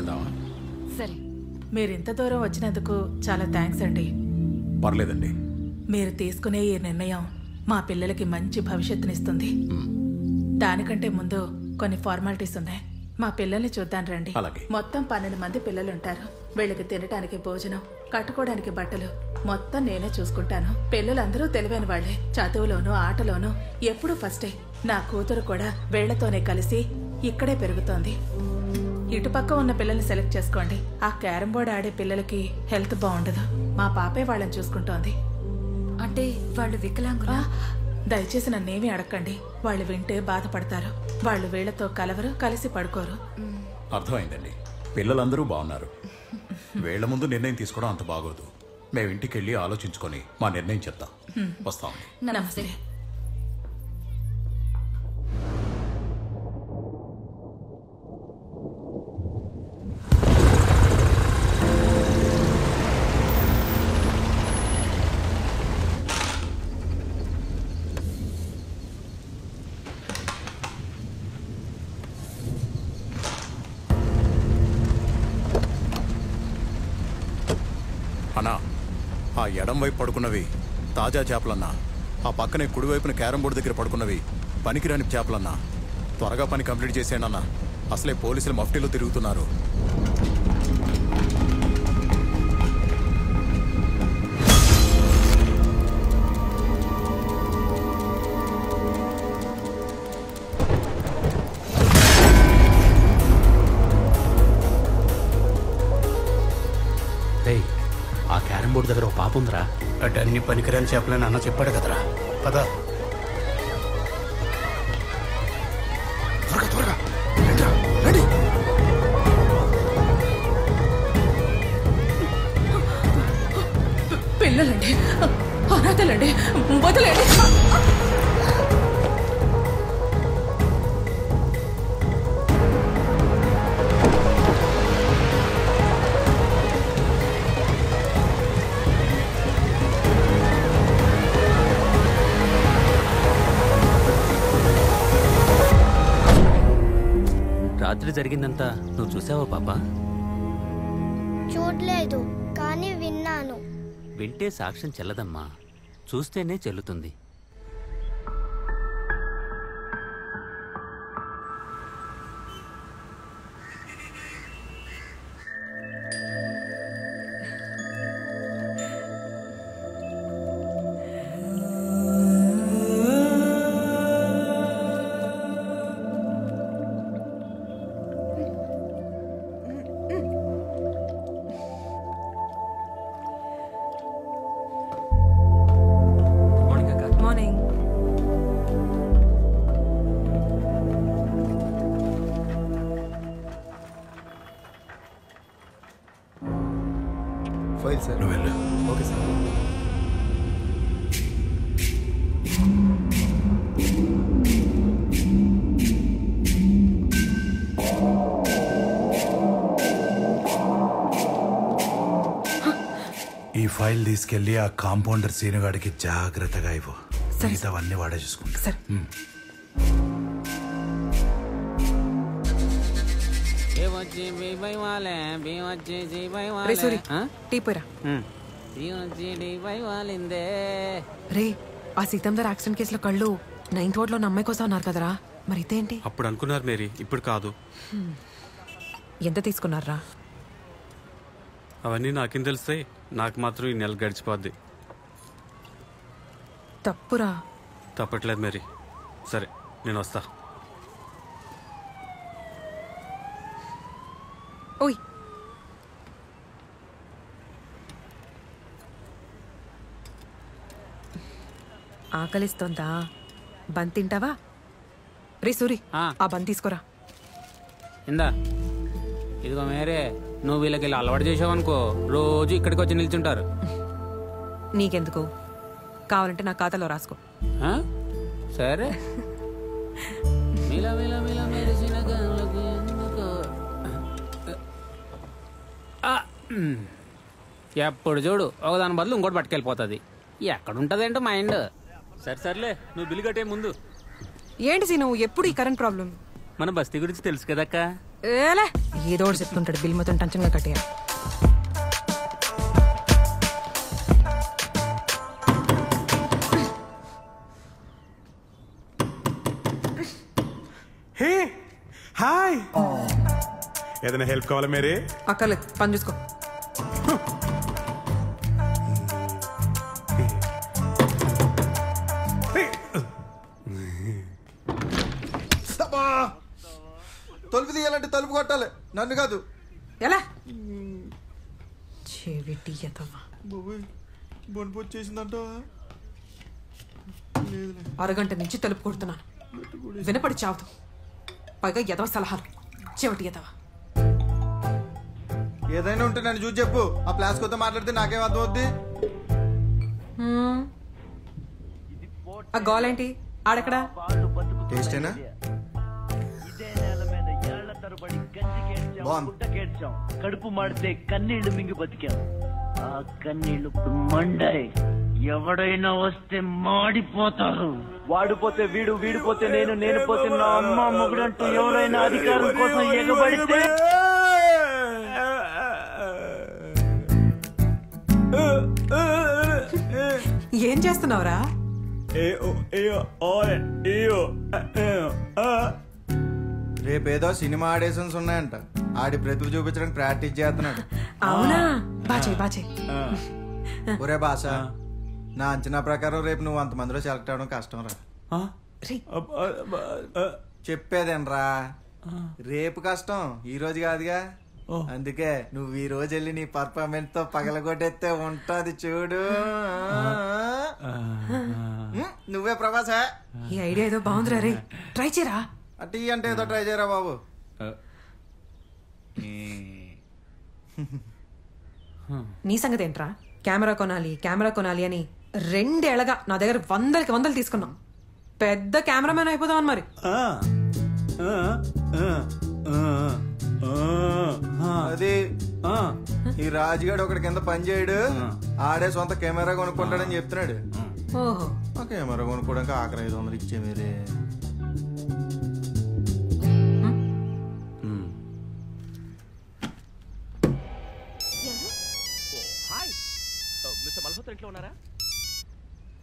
వెళ్దామా? సరే. మీరింత దూరం వచ్చినందుకు చాలా థ్యాంక్స్ అండి. పర్లేదండి. మీరు తీసుకునే ఈ నిర్ణయం మా పిల్లలకి మంచి భవిష్యత్తునిస్తుంది. దానికంటే ముందు కొన్ని ఫార్మాలిటీస్ ఉన్నాయి. మా పిల్లల్ని చూద్దాం రండి. మొత్తం 12 మంది పిల్లలుంటారు. వీళ్ళకి తినడానికి భోజనం, కట్టుకోవడానికి బట్టలు మొత్తం నేనే చూసుకుంటాను. పిల్లలందరూ తెలివైన వాళ్లే. చదువులోనూ ఆటలోనూ ఎప్పుడూ ఫస్టే. నా కూతురు కూడా వీళ్లతోనే కలిసి ఇక్కడే పెరుగుతోంది. ఇటుపక్క ఉన్న పిల్లల్ని సెలెక్ట్ చేసుకోండి. ఆ క్యారం బోర్డ్ ఆడే పిల్లలకి హెల్త్ బాగుండదు. మా పాపే వాళ్ళని చూసుకుంటోంది. అంటే వాళ్ళు వికలాంగులా? దయచేసి నన్నేమీ అడగండి. వాళ్ళు వింటే బాధపడతారు. వాళ్ళు వీళ్లతో కలవరు, కలిసి పడుకోరు. అర్థమైందండి. పిల్లలందరూ బాగున్నారు. వీళ్ల ముందు నిర్ణయం తీసుకోవడం అంత బాగోదు. మేము ఇంటికి వెళ్ళి ఆలోచించుకొని మా నిర్ణయం చెప్తాం. వస్తాం. నమస్తే. అన్నా, ఆ ఎడం వైపు పడుకున్నవి తాజా చేపలన్నా. ఆ పక్కనే కుడివైపున క్యారం బోర్డు దగ్గర పడుకున్నవి పనికిరాని చేపలన్నా. త్వరగా పని కంప్లీట్ చేసేయనన్నా. అసలే పోలీసులు మఫ్టీలో తిరుగుతున్నారు. ఆ క్యారం బోర్డు దగ్గర ఒక పాప ఉందిరా. అటు అన్ని పనికిరాని చేపలని అన్న చెప్పాడు కదరా. పదా త్వరగా త్వరగా రెడీ. పిల్లలండి, అనాథలండి, వదలండి. రాత్రి జరిగిందంతా నువ్వు చూసావా పాపా? చూడలేదు, కానీ విన్నాను. వింటే సాక్ష్యం చెల్లదమ్మా, చూస్తేనే చెల్లుతుంది. File sir. నువ్వు వెళ్ళు. Okay sir. ఈ ఫైల్ తీసుకెళ్లి ఆ కాంపౌండర్ సీనుగాడికి జాగ్రత్తగా ఇవ్వు. మిగతావన్నీ వాడే చూసుకుంటా. రే, ఆ సీతందర్ యాక్సిడెంట్ కేసులో కళ్ళు 9th వార్డ్ లో అమ్మాయి కోసం అన్నారు కదరా, మరి ఇదేంటి? అప్పుడు అనుకున్నారు మేరీ, ఇప్పుడు కాదు. ఎంత తీసుకున్నారా? అవన్నీ నాకేం తెలిస్తే, నాకు మాత్రం ఈ నెల గడిచిపోద్ది. తప్పురా. తప్పట్లేదు మేరీ. సరే, నేను వస్తా. ఓయ్, ఆకలిస్తోందా? బంద్ తింటావా? రే సూరి, ఆ బంద్ తీసుకోరా. ఇందా, ఇదిగో మేరే, నువ్వు వీళ్ళకి ఇలా అలవాటు చేసావనుకో, రోజు ఇక్కడికి వచ్చి నిల్చుంటారు. నీకెందుకు? కావాలంటే నా ఖాతాలో రాసుకో. సరే. ఎప్పుడు చూడు ఒకదాని బదులు ఇంకోటి పట్టుకెళ్ళిపోతుంది. ఎక్కడుంటదేంటో మైండ్. సరే సర్లే, నువ్వు బిల్లు కట్టే ముందు. ఏంటి సీ నువ్వు ఎప్పుడు ఈ కరెంట్ ప్రాబ్లం? మన బస్తీ గురించి తెలుసు కదక్క. ఏలే ఏదో ఒకటి చెప్తుంటాడు. బిల్ మొత్తం టెన్షన్గా కట్టేయాలి. హే హాయ్, ఏదైనా హెల్ప్ కావాలా మేరీ? అక్కర్లేదు, పని చూసుకో. తలుపు తీయాలంటే తలుపు కొట్టాలి, నన్ను కాదు. ఎలా చెవిటి బొనుపు వచ్చేసిందంట. అరగంట నుంచి తలుపు కొడుతున్నాను, వినపడి చావదు. పైగా ఎదవ సలహాలు, చెవిటి ఎదవ. ఏదైనా ఉంటే నన్ను చూసి చెప్పు. ఆ ప్లాస్కోతో మాట్లాడితే నాకేం అర్థం అవుద్ది? ఆ గోలేంటి ఆడెక్కడా? టేస్టేనా? కడుపు మాడితే కన్నీళ్లు మింగి బతికాం. ఆ కన్నీళ్లు మండాయి. ఎవడైనా వస్తే మాడిపోతారు. వాడిపోతే వీడు, వీడిపోతే నేను, నేను పోతే నా అమ్మ మొగుడంటూ ఎవరైనా అధికారం కోసం ఎగబడితే ఏం చేస్తున్నావురా? రేపేదో సినిమా ఆడిషన్స్ ఉన్నాయంట. ఆడి ప్రతిభ చూపించడానికి ప్రాక్టీస్ చేస్తున్నాడు. అవునా? బాచే బాచే. ఒరే బాస, నా అంచనా ప్రకారం రేపు నువ్వు అంతమందిలో సెలెక్ట్ అవ్వడం కష్టం రా. చెప్పేదేనరా, రేపు కష్టం, ఈ రోజు కాదుగా. అందుకే నువ్వు ఈ రోజు వెళ్ళి నీ పర్ఫార్మెన్స్ తో పగలగొట్టేస్తే ఉంటది చూడు. నువ్వే ప్రభాస. ఈ ఐడియా ఏదో బాగుందిరా రే, ట్రై చేయరా. టీ అంటే ఏదో ట్రై చేయరా బాబు. నీ సంగతి ఏంట్రా? కెమెరా కొనాలి అని 2 ఏళ్ళగా నా దగ్గర వందలు తీసుకున్నాం. పెద్ద కెమెరామెన్ అయిపోదామని మరి. అది ఈ రాజుగాడు ఒకటి కింద పని చేయడు, ఆడే సొంత కెమెరా కొనుక్కుంటాడని చెప్తున్నాడు. ఓహో, ఆ కెమెరా కొనుక్కోవడానికి ఆఖరి 500 ఇచ్చే మీరే.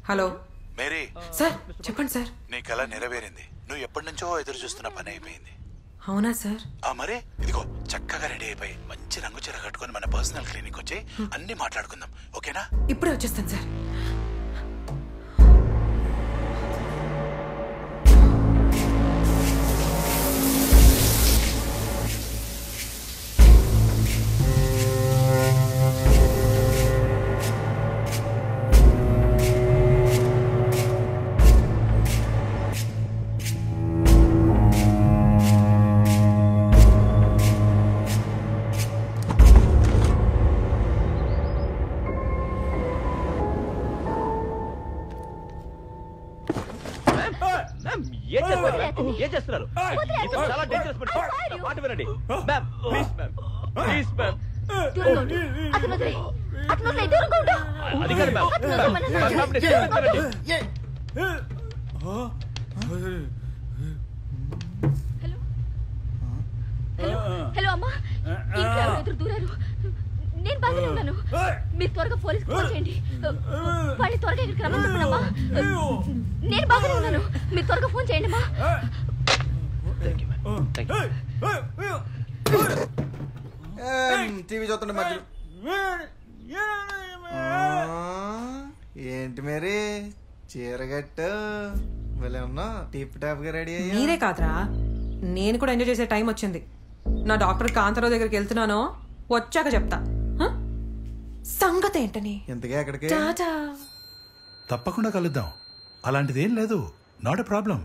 Hello Mary. సార్ చెప్పండి సార్. నీ కళ నెరవేరింది. నువ్వు ఎప్పటి నుంచో ఎదురు చూస్తున్న పని అయిపోయింది. అవునా సార్? మరి ఇదిగో చక్కగా రెడీ అయిపోయి మంచి రంగు చీర కట్టుకొని మన పర్సనల్ క్లినిక్ వచ్చి అన్ని మాట్లాడుకుందాం, ఓకేనా? ఇప్పుడే వచ్చేస్తాను సార్. ఏం చేస్తున్నారు? చాలా డేంజరస్. మాట వినండి ma'am, please ma'am, please ma'am. అది కాదు హలో అమ్మా, ఇంట్లో ఎదురు దూరారు. నేను బాగానే ఉన్నాను. మీరు త్వరగా పోలీసుకు ఫోన్ చేయండి. వాళ్ళు త్వరగా ఇక్కడికి రమ్మని చెప్పండమ్మా. నేను బాగానే ఉన్నాను. మీరు త్వరగా ఫోన్ చేయండి అమ్మా. టీవీ చూస్తుండే మధ్యలో ఏంటి మరి చీరగట్టు వెళ్ళే ఉన్నా టిప్ టాప్ గా రెడీ అయ్యా. మీరే కాదురా, నేను కూడా ఎంజాయ్ చేసే టైం వచ్చింది. నా డాక్టర్ కాంతారావు దగ్గరికి వెళ్తున్నాను, వచ్చాక చెప్తా సంగతి ఏంటని. ఇంతకే ఎక్కడికి? తప్పకుండా కలుద్దాం. అలాంటిదేం లేదు, not a problem.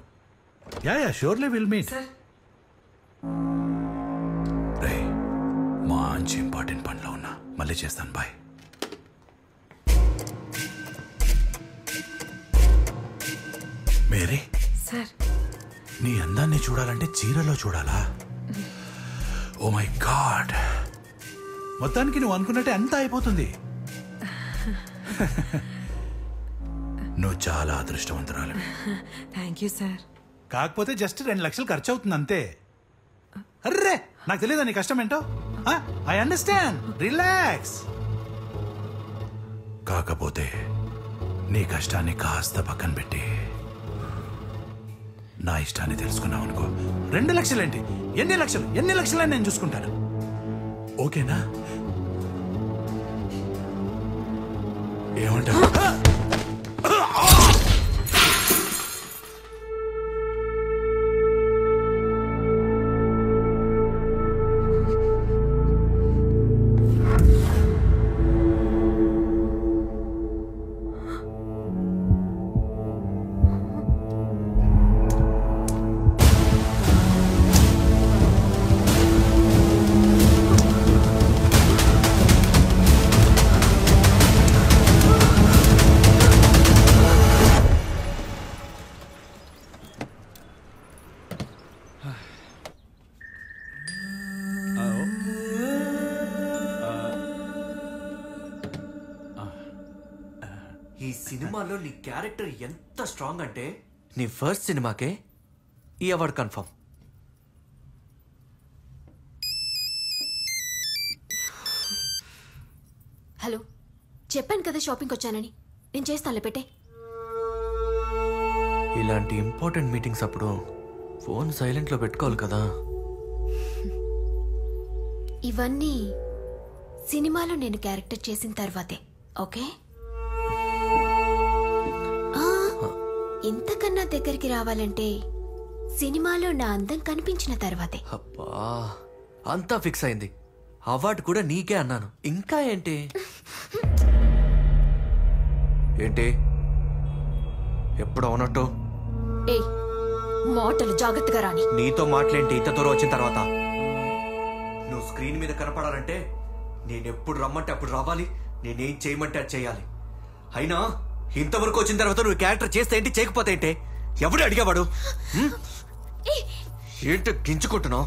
Yeah surely will meet. రే, మంచి ఇంపార్టెంట్ పనిలో ఉన్నా, మళ్ళీ చేస్తాను. బాయ్. మేరీ సార్, నీ అందాన్ని చూడాలంటే చీరలో చూడాలా? ఓ మై గాడ్, మొత్తానికి నువ్వు అనుకున్నట్టే అంతా అయిపోతుంది. నువ్వు చాలా అదృష్టవంతురాలు. Thank you sir. కాకపోతే జస్ట్ 2 లక్షలు ఖర్చు అవుతుంది అంతే. అర్రే నాకు తెలియదా నీ కష్టం ఏంటో? I understand, relax. కాకపోతే నీ కష్టాన్ని కాస్త పక్కన పెట్టి నా ఇష్టాన్ని తెలుసుకున్నావు అనుకో, 2 లక్షలేంటి, ఎన్ని లక్షలని నేను చూసుకుంటాను. ఓకేనా? ఏమంటావు? ఈ సినిమాలో నీ క్యారెక్టర్ ఎంత స్ట్రాంగ్ అంటే నీ ఫస్ట్ సినిమాకే ఈ అవార్డ్ కన్ఫర్మ్. హలో, చెప్పాను కదా షాపింగ్కి వచ్చానని. నేను చేస్తానులే, పెట్టే. ఇలాంటి ఇంపార్టెంట్ మీటింగ్స్ అప్పుడు ఫోన్ సైలెంట్లో పెట్టుకోవాలి కదా. ఇవన్నీ సినిమాలో నేను క్యారెక్టర్ చేసిన తర్వాతే, ఓకే? ఇంతకన్నా దగ్గరికి రావాలంటే సినిమాలో నా అందం కనిపించిన తర్వాతే. అబ్బా, అంతా ఫిక్స్ అయింది. అవార్డు కూడా నీకే అన్నాను. ఇంకా ఏంటి ఏంటి ఎప్పుడు అవునట్టు? ఏ మాటలు జాగ్రత్తగా రాని. నీతో మాట్లాడి ఇంత దూరం వచ్చిన తర్వాత నువ్వు స్క్రీన్ మీద కనపడాలంటే నేనెప్పుడు రమ్మంటే అప్పుడు రావాలి, నేనేం చేయమంటే అది చేయాలి. అయినా ఇంతవరకు వచ్చిన తర్వాత నువ్వు క్యారెక్టర్ చేస్తే ఏంటి, చేయకపోతే ఏంటి? ఎవడు అడిగేవాడు? ఏంటి గించుకుంటున్నావు?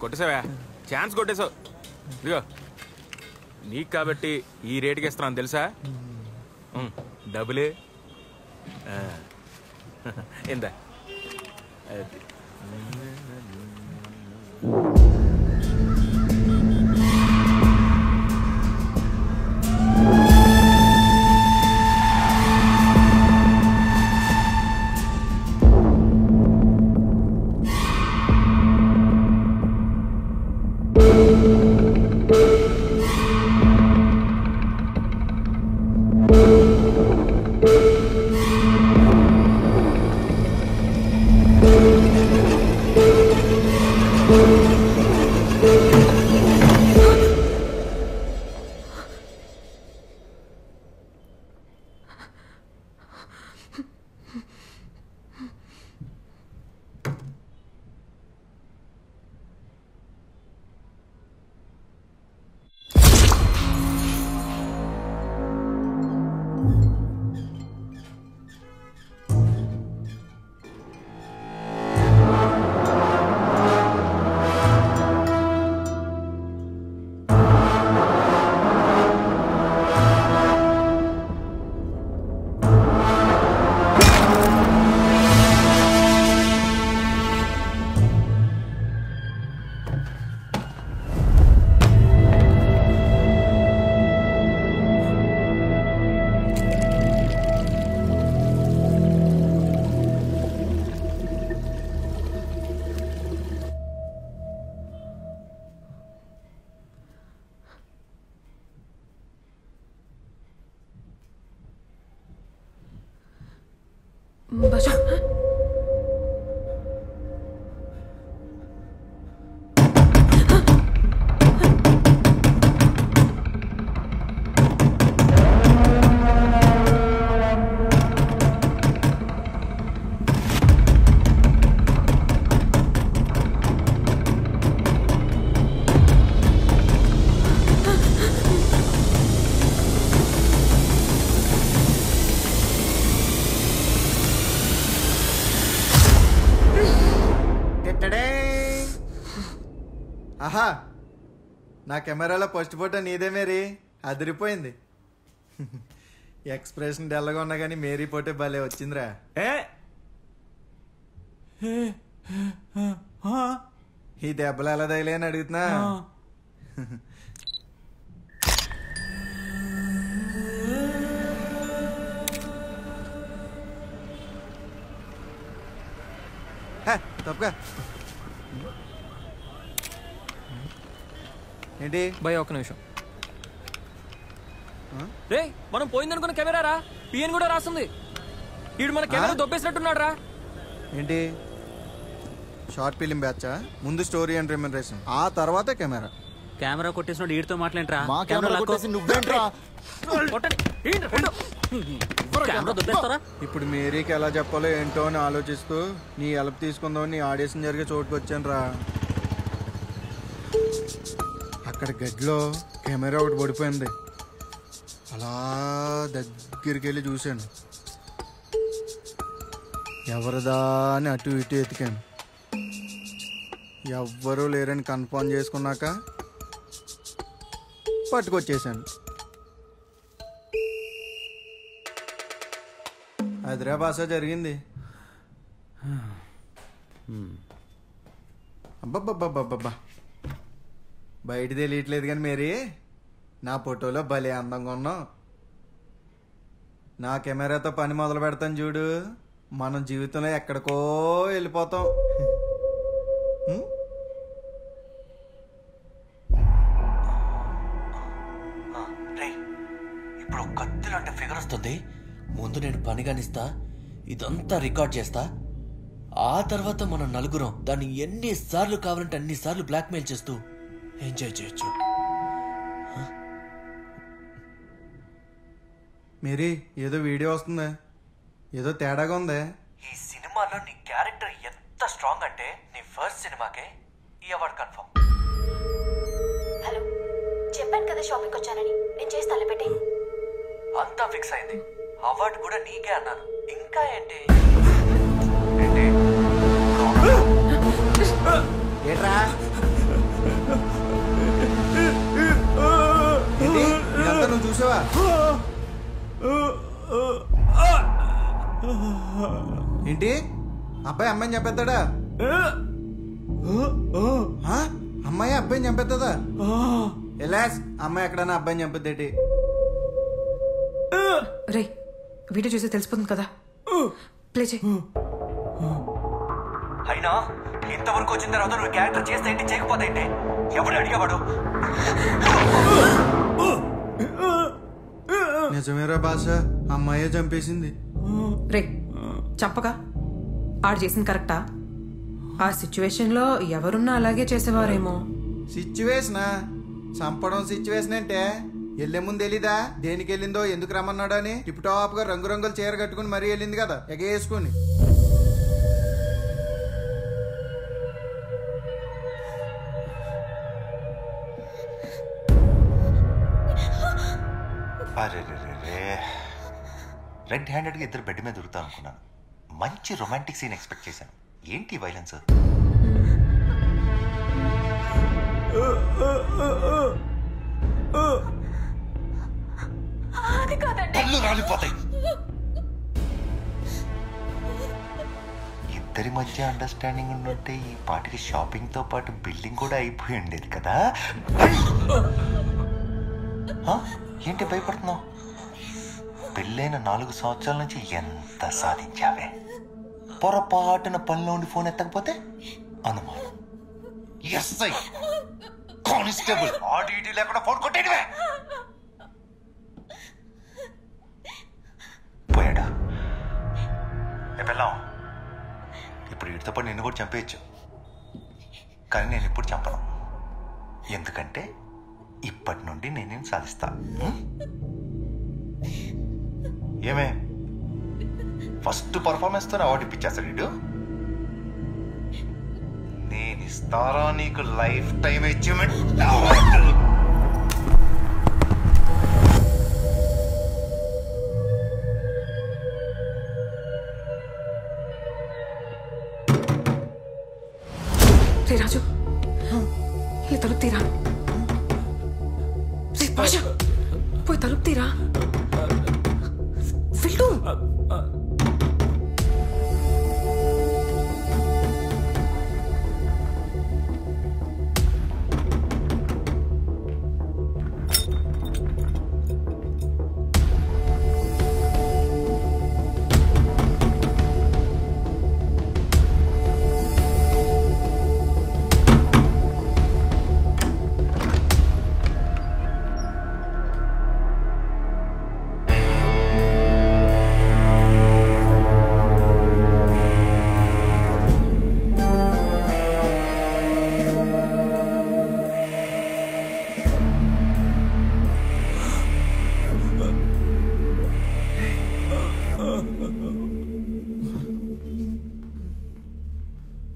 కొట్టేసావా? ఛాన్స్ కొట్టేసావు. ఇదిగో నీకు కాబట్టి ఈ రేటుకి ఇస్తున్నాను తెలుసా? డబ్బులే ఎందా? అది బజా ఆహా, నా కెమెరాలో ఫస్ట్ ఫోటో నీదే మేరీ, అదిరిపోయింది. ఎక్స్ప్రెషన్ డల్గా ఉన్నా కానీ మేరీ ఫోటో భలే వచ్చిందిరా. ఈ దెబ్బలు ఎలా తగిలే అని అడుగుతున్నా. తప్పగా ఏంటి భయ్, ఒక్క నిమిషం. రే, మనం పోయిందనుకున్న కెమెరా రా, పిఎన్ కూడా రాస్తుంది. వీడు మన కెమెరా దొబ్బేసినట్టున్నాడు రా. ఏంటి షార్ట్ ఫిలిం బ్యాచా? ముందు స్టోరీ అండ్ రెమ్యునరేషన్, ఆ తర్వాత కెమెరా. కెమెరా కొట్టేసినోడు వీడితో మాట్లాడరా? మా కెమెరా కొట్టేసి నువ్వేంట్రా? ఇప్పుడు మేరీకి ఎలా చెప్పాలో ఏంటో అని ఆలోచిస్తూ నీ హెల్ప్ తీసుకుందామని నీ ఆడిషన్ జరిగే చోటుకు వచ్చాను రా. అక్కడ గదిలో కెమెరా ఒకటి పడిపోయింది. అలా దగ్గరికి వెళ్ళి చూశాను. ఎవరిదా అని అటు ఇటు ఎతికాను. ఎవ్వరూ లేరని కన్ఫర్మ్ చేసుకున్నాక పట్టుకొచ్చేసాను. అదిరా భాష జరిగింది. అబ్బబ్బబ్బబ్బబ్బా, బయట తెలియట్లేదు కానీ మేరీ, నా ఫోటోలో భలే అందంగా ఉన్నావు. నా కెమెరాతో పని మొదలు పెడతాను చూడు, మనం జీవితంలో ఎక్కడికో వెళ్ళిపోతాం. ఇప్పుడు కత్తిలాంటి ఫిగర్ వస్తుంది. ముందు నేను పని కానిస్తా, ఇదంతా రికార్డ్ చేస్తా. ఆ తర్వాత మనం నలుగురం దాన్ని ఎన్నిసార్లు కావాలంటే అన్నిసార్లు బ్లాక్మెయిల్ చేస్తూ ఎంజాయ్ చేయొచ్చు. మేరీ, ఏదో వీడియో వస్తుంది, ఏదో తేడాగా ఉంది. ఈ సినిమాలో నీ క్యారెక్టర్ ఎంత స్ట్రాంగ్ అంటే నీ ఫస్ట్ సినిమాకే ఈ అవార్డు కన్ఫర్మ్. హలో, చెప్పాను కదా షాపింగ్ వచ్చానని. నేను చేసి తలపెట్టి అంతా ఫిక్స్ అయింది. అవార్డు కూడా నీకే అన్నాను. ఇంకా ఏంటి ఏట్రా ఏంటి ఇదంతా నువ్వు చూసావా? ఏంటి అబ్బాయి అమ్మాయిని చంపేస్తాడా? అమ్మాయి అబ్బాయిని చంపేస్తుందా? ఎలాస్ అమ్మాయి ఎక్కడన్నా అబ్బాయిని చంపేదేటి? రే, వీడియో చూసి తెలిసిపోతుంది కదా, ప్లే చేయి. అయినా ఇంతవరకు వచ్చిన తర్వాత నువ్వు క్యారెక్టర్ చేస్తే ఏంటి, చేయకపోతే ఏంటి? ఎవడు అడిగేవాడు? నిజమేరా భాష, అమ్మాయే చంపేసింది. రే, చంపగా ఆడు చేసింది కరెక్టా? ఆ సిచ్యువేషన్ లో ఎవరున్నా అలాగే చేసేవారేమో. సిచ్యువేషనా? చంపడం సిచ్యువేషన్ అంటే వెళ్లే ముందు తెలీదా దేనికి వెళ్ళిందో, ఎందుకు రమ్మన్నాడో అని? టిప్ టాప్ గా రంగురంగుల చీర కట్టుకుని మరీ వెళ్ళింది కదా ఎగేసుకుని. రెడ్ హ్యాండెడ్గా ఇద్దరు బెడ్ మీద దొరుకుతా అనుకున్నాను. మంచి రొమాంటిక్ సీన్ ఎక్స్పెక్ట్ చేశాను. ఏంటి వైలెన్స్? పళ్ళు రాలిపోతాయి. ఇద్దరి మధ్య అండర్స్టాండింగ్ ఉండుంటే ఈ పాటికి షాపింగ్ తో పాటు బిల్డింగ్ కూడా అయిపోయి ఉండేది కదా. ఏంటి భయపడుతున్నావు? పెళ్ళైన 4 సంవత్సరాల నుంచి ఎంత సాధించావే? పొరపాటున పనిలో ఉండి ఫోన్ ఎత్తకపోతే అనుమానం. ఎస్ఐ కానిస్టేబుల్ ఆడిటీ లేకుండా ఫోన్ కొట్టేటివే. పోయాడా? పెళ్ళాం ఇప్పుడు వీటితో పాటు నిన్ను కూడా చంపేయచ్చు. కానీ నేను ఇప్పుడు చంపను. ఎందుకంటే ఇప్పటి నుండి నేనేం సాధిస్తా. ఏమే ఫస్ట్ పర్ఫార్మెన్స్ తో అవార్డు ఇప్పించేస్తాడు వీడు. నేను ఇస్తారా నీకు లైఫ్ టైం అచీవ్మెంట్ అవార్డు. రాజు, పోయి తలుపు తీరా. రే భాష, పోయి తలుపు తీరా. వెళ్ళు.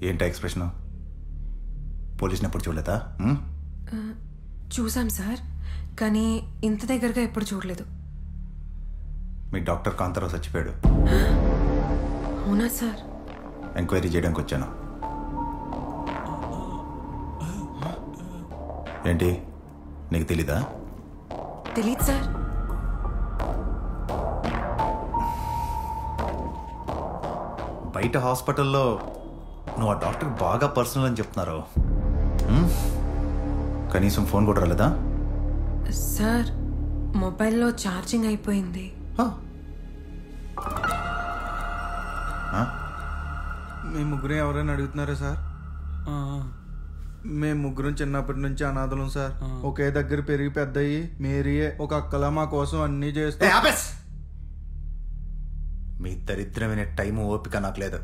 ఏంటా ఎక్స్ప్రెషన్? పోలీసుని ఎప్పుడు చూడలేదా? చూసాం సార్, కానీ ఇంత దగ్గరగా ఎప్పుడు చూడలేదు. మీ డాక్టర్ కాంతారావు చచ్చిపోయాడు. అవునా సార్? ఎంక్వైరీ చేయడానికి వచ్చాను. ఏంటి, నీకు తెలీదా? తెలీదు సార్. బయట హాస్పిటల్లో నువ్వు ఆ డాక్టర్ బాగా పర్సనల్ అని చెప్తున్నారు. కనీసం ఫోన్ కూడా రాలేదా? సార్, మొబైల్లో ఛార్జింగ్ అయిపోయింది. మీ ముగ్గురు ఎవరైనా అడుగుతున్నారా సార్? మేము ముగ్గురం చిన్నప్పటి నుంచి అనాథలం సార్. ఒకే దగ్గర పెరిగి పెద్దయి మేరీయే ఒక అక్కలా మా కోసం అన్నీ చేస్తే. మీ దరిద్రమైన టైం ఓపిక నాకు లేదు.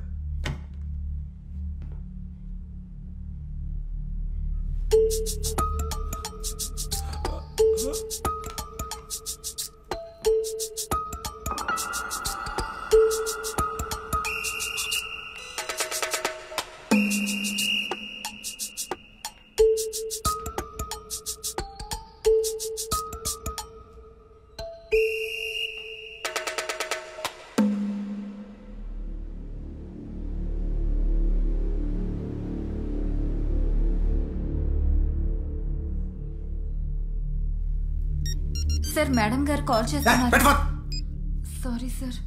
సార్, మేడం గారు కాల్ చేస్తున్నారు. Sorry sir.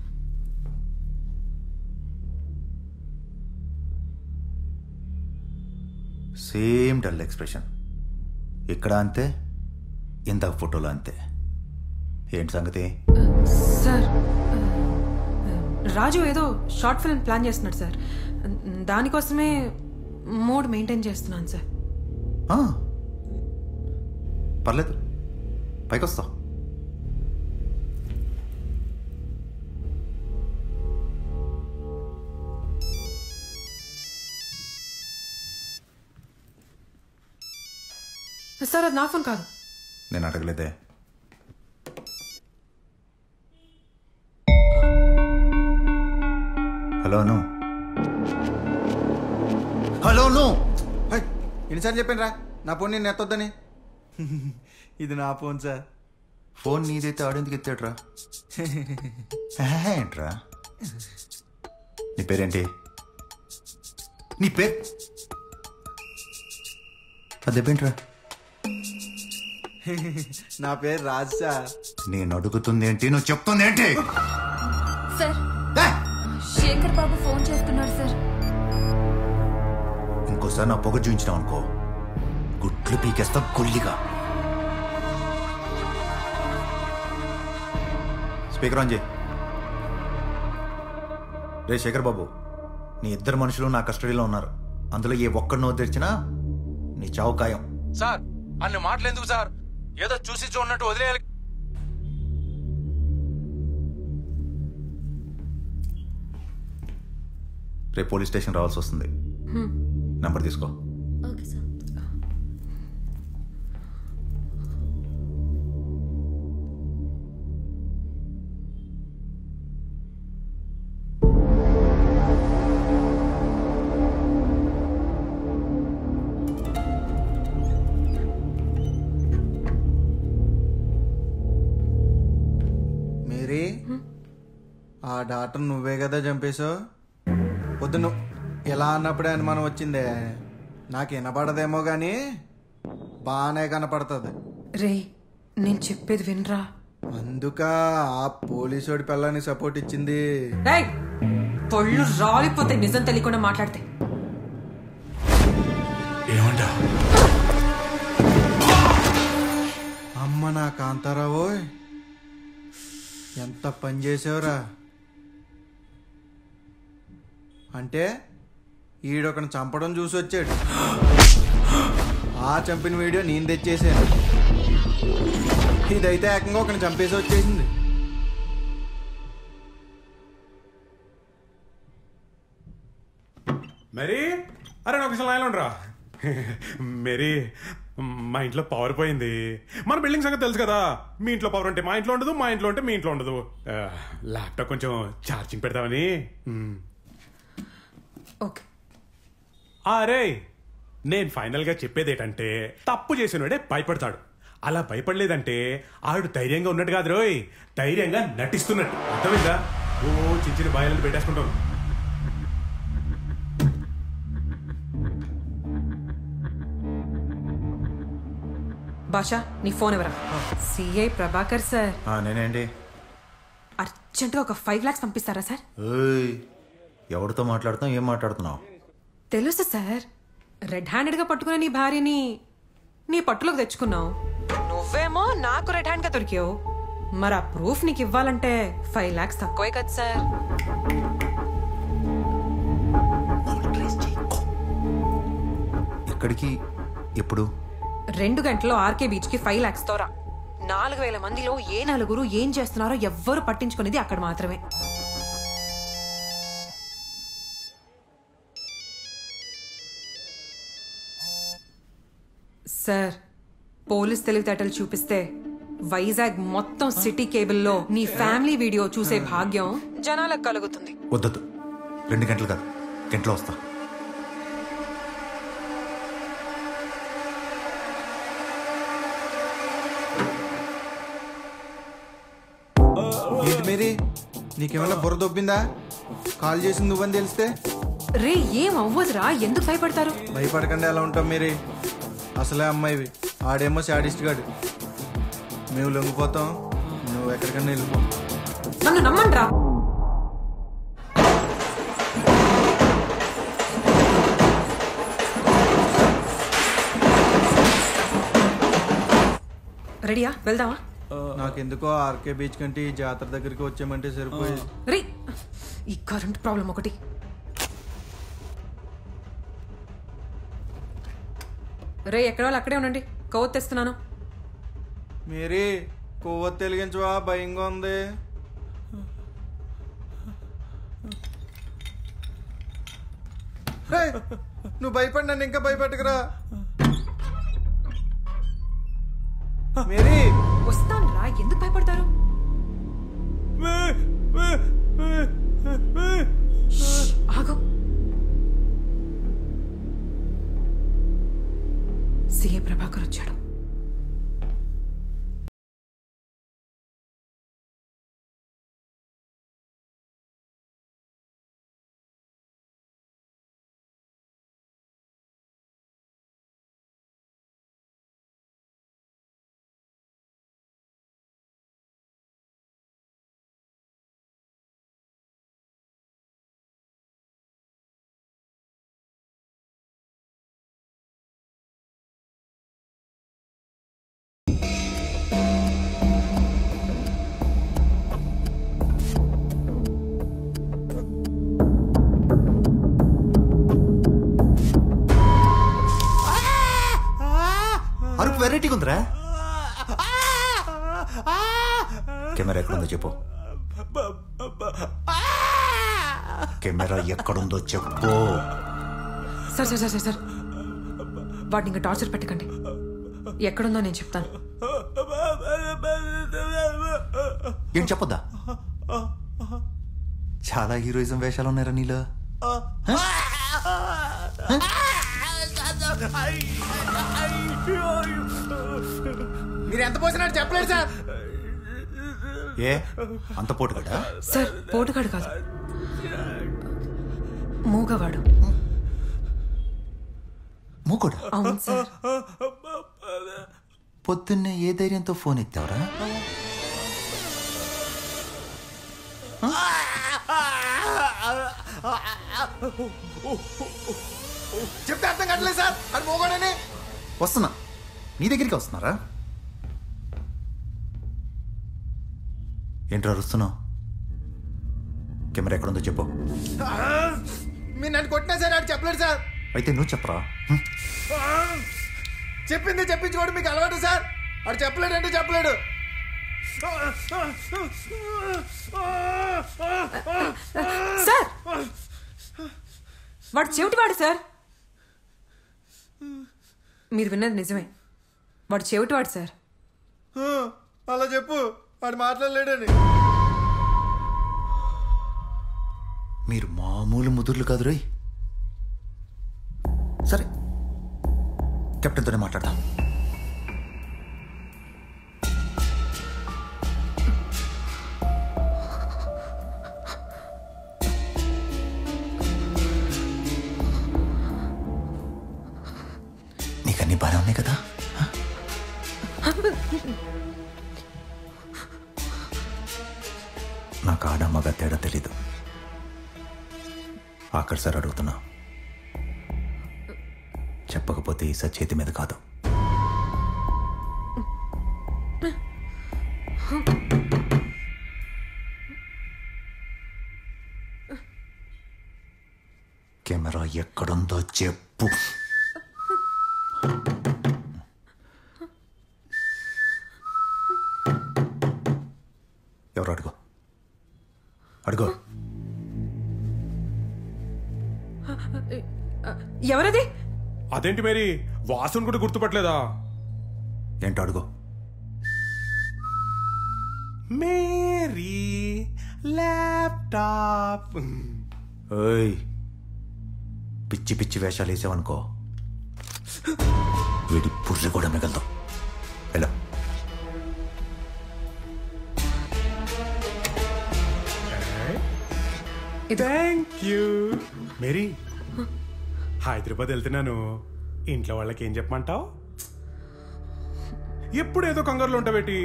Same dull expression. ఇక్కడ అంతే, ఇందాక ఫోటోలో అంతే. ఏంటి సంగతి? సార్, రాజు ఏదో షార్ట్ ఫిల్మ్ ప్లాన్ చేస్తున్నాడు సార్. దానికోసమే మూడ్ మెయింటైన్ చేస్తున్నాను సార్. పర్లేదు, పైకి వస్తా. సార్, అది నా ఫోన్ కాదు. నేను అడగలేదే. హలో ను, హలో ను. ఎన్నిసార్లు చెప్పాను రా నా ఫోన్ నేను ఎత్తొద్దని? ఇది నా ఫోన్ సార్. ఫోన్ నీదైతే ఆడేందుకు ఎత్తాడ్రా? ఏంట్రా నీ పేరేంటి? నీ పేరు అదేంట్రా? నా పేరు రాజ్ సార్. నేను అడుగుతుంది ఏంటి, నువ్వు చెప్తుంది ఏంటి? సార్, శేఖర్ బాబు ఫోన్ చేస్తున్నారు సార్. ఇంకోసారి నా పొగ చూపించినావు అనుకో, గుట్లు పీకేస్తా గొల్లిగా. స్పీకర్ ఆన్ చేయి. రే శేఖర్ బాబు, నీ ఇద్దరు మనుషులు నా కస్టడీలో ఉన్నారు. అందులో ఏ ఒక్కడినో తెరిచినా నీ చావు ఖాయం. సార్, అన్ని మాటలు ఎందుకు సార్? ఏదో చూసి చూడనట్టు వదిలేయాలి. రేపు పోలీస్ స్టేషన్ రావాల్సి వస్తుంది. నంబర్ తీసుకో. Okay sir. మేరీ, ఆ డాక్టర్ నువ్వే కదా చంపేశావు? పొద్దున్న ఎలా అన్నప్పుడే అనుమానం వచ్చిందే. నాకు వినపడదేమో కానీ బాగానే కనపడుతుంది. రే నేను చెప్పేది వినరా. అందుక ఆ పోలీసోడి పిల్లని సపోర్ట్ ఇచ్చింది. పళ్ళు రాలిపోతే నిజం తెలియకుండా మాట్లాడితే. ఏమంటా అమ్మ నా కాంతారావో, ఎంత పని చేసావురా. అంటే ఈడొకని చంపడం చూసి వచ్చాడు. ఆ చంపిన వీడియో నేను తెచ్చేసాను. ఇదైతే ఏకంగా ఒకని చంపేసి వచ్చేసింది. మేరీ, అరే నాకు అసలు లైన్లో ఉండరా. మేరీ, మా ఇంట్లో పవర్ పోయింది. మన బిల్డింగ్ సంగతి తెలుసు కదా. మీ ఇంట్లో పవర్ ఉంటే మా ఇంట్లో ఉండదు, మా ఇంట్లో ఉంటే మీ ఇంట్లో ఉండదు. ల్యాప్టాప్ కొంచెం ఛార్జింగ్ పెడతామని. ఓకే. అరే నేను ఫైనల్గా చెప్పేది ఏంటంటే, తప్పు చేసినోడే భయపడతాడు. అలా భయపడలేదంటే ఆడు ధైర్యంగా ఉన్నట్టు కాదు రోయ్, ధైర్యంగా నటిస్తున్నట్టు. అర్థమైందా? ఓ చిన్న చిన్న బాయలను పెట్టేసుకుంటాం. భాషా నీ ఫోన్ ఎవరా? CI Prabhakar sir. నేనేంటి? అర్జెంటుగా ఒక 5 lakhs పంపిస్తారా సార్? ఎవరితో మాట్లాడుతున్నావు? ఏం మాట్లాడుతున్నావు? తెలుసు సార్, రెడ్ హ్యాండెడ్గా పట్టుకునే నీ భార్యని నీ పట్టులోకి తెచ్చుకున్నావు. నువ్వేమో నాకు రెడ్ హ్యాండ్గా దొరికావు. మరి ఆ ప్రూఫ్ నీకు ఇవ్వాలంటే 5 lakhs తక్కువే కదా సార్. ఎక్కడికి? ఎప్పుడు? 2 గంటల్లో ఆర్కే బీచ్ కి 5 lakhs తోరా. 4000 మందిలో ఏ నలుగురు ఏం చేస్తున్నారో ఎవ్వరు పట్టించుకునేది అక్కడ మాత్రమే. సార్, పోలీస్ తెలివితేటలు చూపిస్తే వైజాగ్ మొత్తం సిటీ కేబుల్లో నీ ఫ్యామిలీ వీడియో చూసే భాగ్యం జనాలకు కలుగుతుంది. వద్దొద్దు, 2 గంటలు కాదు, గంటలో వస్తా. ఏంటి మేరీ, నీకేమన్నా బుర్ర దొబ్బిందా? కాల్ చేసింది నువ్వని తెలిస్తే? రే ఏం అవ్వదురా, ఎందుకు భయపడతారు? భయపడకుండా ఎలా ఉంటాం మేరీ? అసలే అమ్మాయివి, ఆడేమో శాడిస్ట్ గాడు. మేము లొంగిపోతాం, నువ్వు ఎక్కడికన్నా వెళ్ళిపో. నన్ను నమ్మండ్రా. రెడీయా? వెళ్దామా? నాకెందుకో ఆర్కే బీచ్ కంటే ఈ జాతర దగ్గరికి వచ్చామంటే సరిపోయేది. రే ఈ కరెంట్ ప్రాబ్లం ఒకటి. రే ఎక్కడ వాళ్ళు అక్కడే ఉండండి, కొవ్వొత్తి తెస్తున్నాను. మేరీ, కొవ్వొత్తి వెలిగించవా? భయంగా ఉంది. నువ్వు భయపడి నన్ను ఇంకా భయపెట్టకురా. మేరీ వస్తాను రా, ఎందుకు భయపడతారు? ఆగు. సిఏ ప్రభాకర్ వచ్చాడు. వెరైటీగా ఉందిరా. కెమెరా ఎక్కడుందో చెప్పు. కెమెరా ఎక్కడుందో చెప్పు. సార్ సార్ సార్ సార్, వాటిని ఇంకా టార్చర్ పెట్టకండి. ఎక్కడుందో నేను చెప్తాను. ఏం చెప్పొద్దా? చాలా హీరోయిజం వేషాలు ఉన్నారా నీలో? మీరు ఎంత పోసినట్టు చెప్పలేదు సార్. ఏ అంత పోటుగాడా? సార్ పోటుగాడు కాదు, మూగవాడు. మూగోడా? అవును సార్. పొద్దున్నే ఏ ధైర్యంతో ఫోన్ ఎత్తావరా? చెప్తే అర్థం కట్టలేదు సార్, అది మోగోడని. వస్తున్నా, నీ దగ్గరికి వస్తున్నారా? ఏంట్రా అరుస్తున్నావు? కెమెరా ఎక్కడుందో చెప్పు. మీరు నన్ను కొట్టినా సార్, ఆడు చెప్పలేడు సార్. అయితే నువ్వు చెప్పరా. చెప్పింది చెప్పించుకోవడం మీకు అలవాటు సార్. ఆడు చెప్పలేడు అంటే చెప్పలేడు. సార్ వాడు చెవిటివాడు సార్. మీరు విన్నది నిజమే, వాడు చెవిటివాడు సార్. అలా చెప్పు, వాడు మాట్లాడలేడని. మీరు మామూలు ముదుర్లు కాదు రోయ్. సరే, కెప్టెన్తోనే మాట్లాడదాం. నీకన్నీ బాగానే ఉన్నాయి కదా? నాకు ఆడ మగ తేడా తెలీదు. ఆఖరి సార్ అడుగుతున్నా, చెప్పకపోతే ఈ సార్ చేతి మీద కాదు. కెమెరా ఎక్కడుందో చెప్పు. ఎవరు అడుగు అడుగు. ఎవరది? అదేంటి మేరీ, వాసుని కూడా గుర్తుపట్టలేదా? ఏంటో అడుగు. Mary laptop. ఓయ్, పిచ్చి పిచ్చి వేషాలు వేసావనుకో వీడి పుర్రె కూడా మిగలదు. ఎలా? Thank you Mary. హైదరాబాద్ వెళ్తున్నాను, ఇంట్లో వాళ్ళకి ఏం చెప్పమంటావు? ఎప్పుడు ఏదో కంగారులో ఉంటావేటి?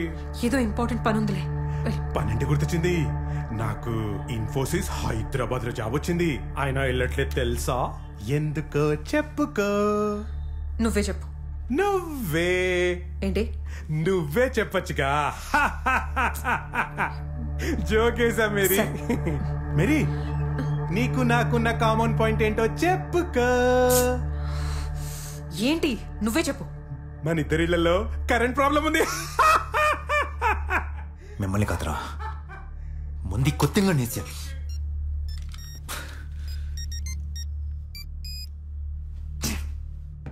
ఏదో ఇంపార్టెంట్ పని ఉందిలే. పనంటే గుర్తొచ్చింది, నాకు ఇన్ఫోసిస్ హైదరాబాద్ లో జాబ్ వచ్చింది. ఆయన వెళ్ళట్లేదు తెలుసా? ఎందుకో చెప్పుకో. నువ్వే చెప్పు. నువ్వే ఏంటి? నువ్వే చెప్పచ్చుగా. జోకేసా మేరీ? మేరీ, నీకు నాకున్న కామన్ పాయింట్ ఏంటో చెప్పుకో. ఏంటి? నువ్వే చెప్పు. మన ఇద్దరిళ్లలో కరెంట్ ప్రాబ్లం ఉంది. మిమ్మల్ని కాదురా, ముందు కొత్తగా నేర్చారు.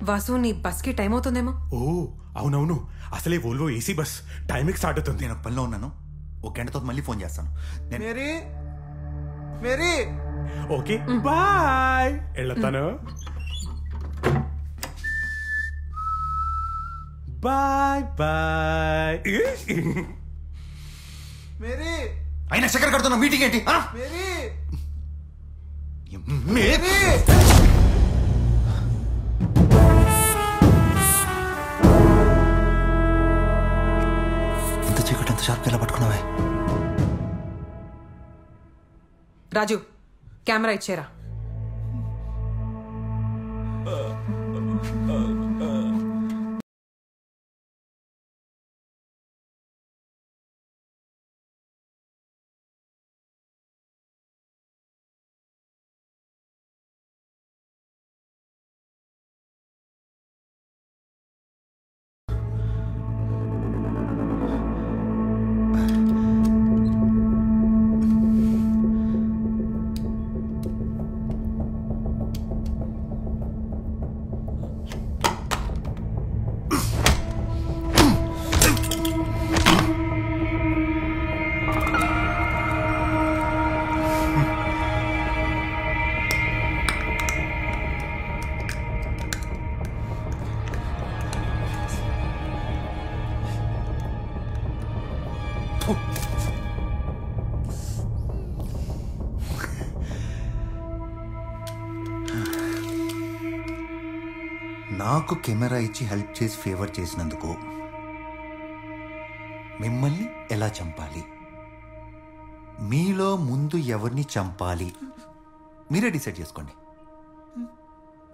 వాసు, నీ బస్ కి టైం అవుతుందేమో. ఓ అవునవును, అసలే వోల్వో ఏసీ బస్ టైంకి స్టార్ట్ అవుతుంది. నేను పనిలో ఉన్నాను, ఒక గంటతో మళ్ళీ ఫోన్ చేస్తాను. Mary Mary. ఓకే బాయ్, వెళ్ళొస్తాను. Bye bye. మేరీ. అయినా చక్కెర కడుతున్నా, మీటింగ్ ఏంటి? మేరీ మేరీ. ఎంత చీకటి, ఎంత షార్ప్ ఎలా పట్టుకున్నావే? రాజు, కెమెరా ఇచ్చేరా. నాకు కెమెరా ఇచ్చి హెల్ప్ చేసి ఫేవర్ చేసినందుకు మిమ్మల్ని ఎలా చంపాలి, మీలో ముందు ఎవరిని చంపాలి మీరే డిసైడ్ చేసుకోండి.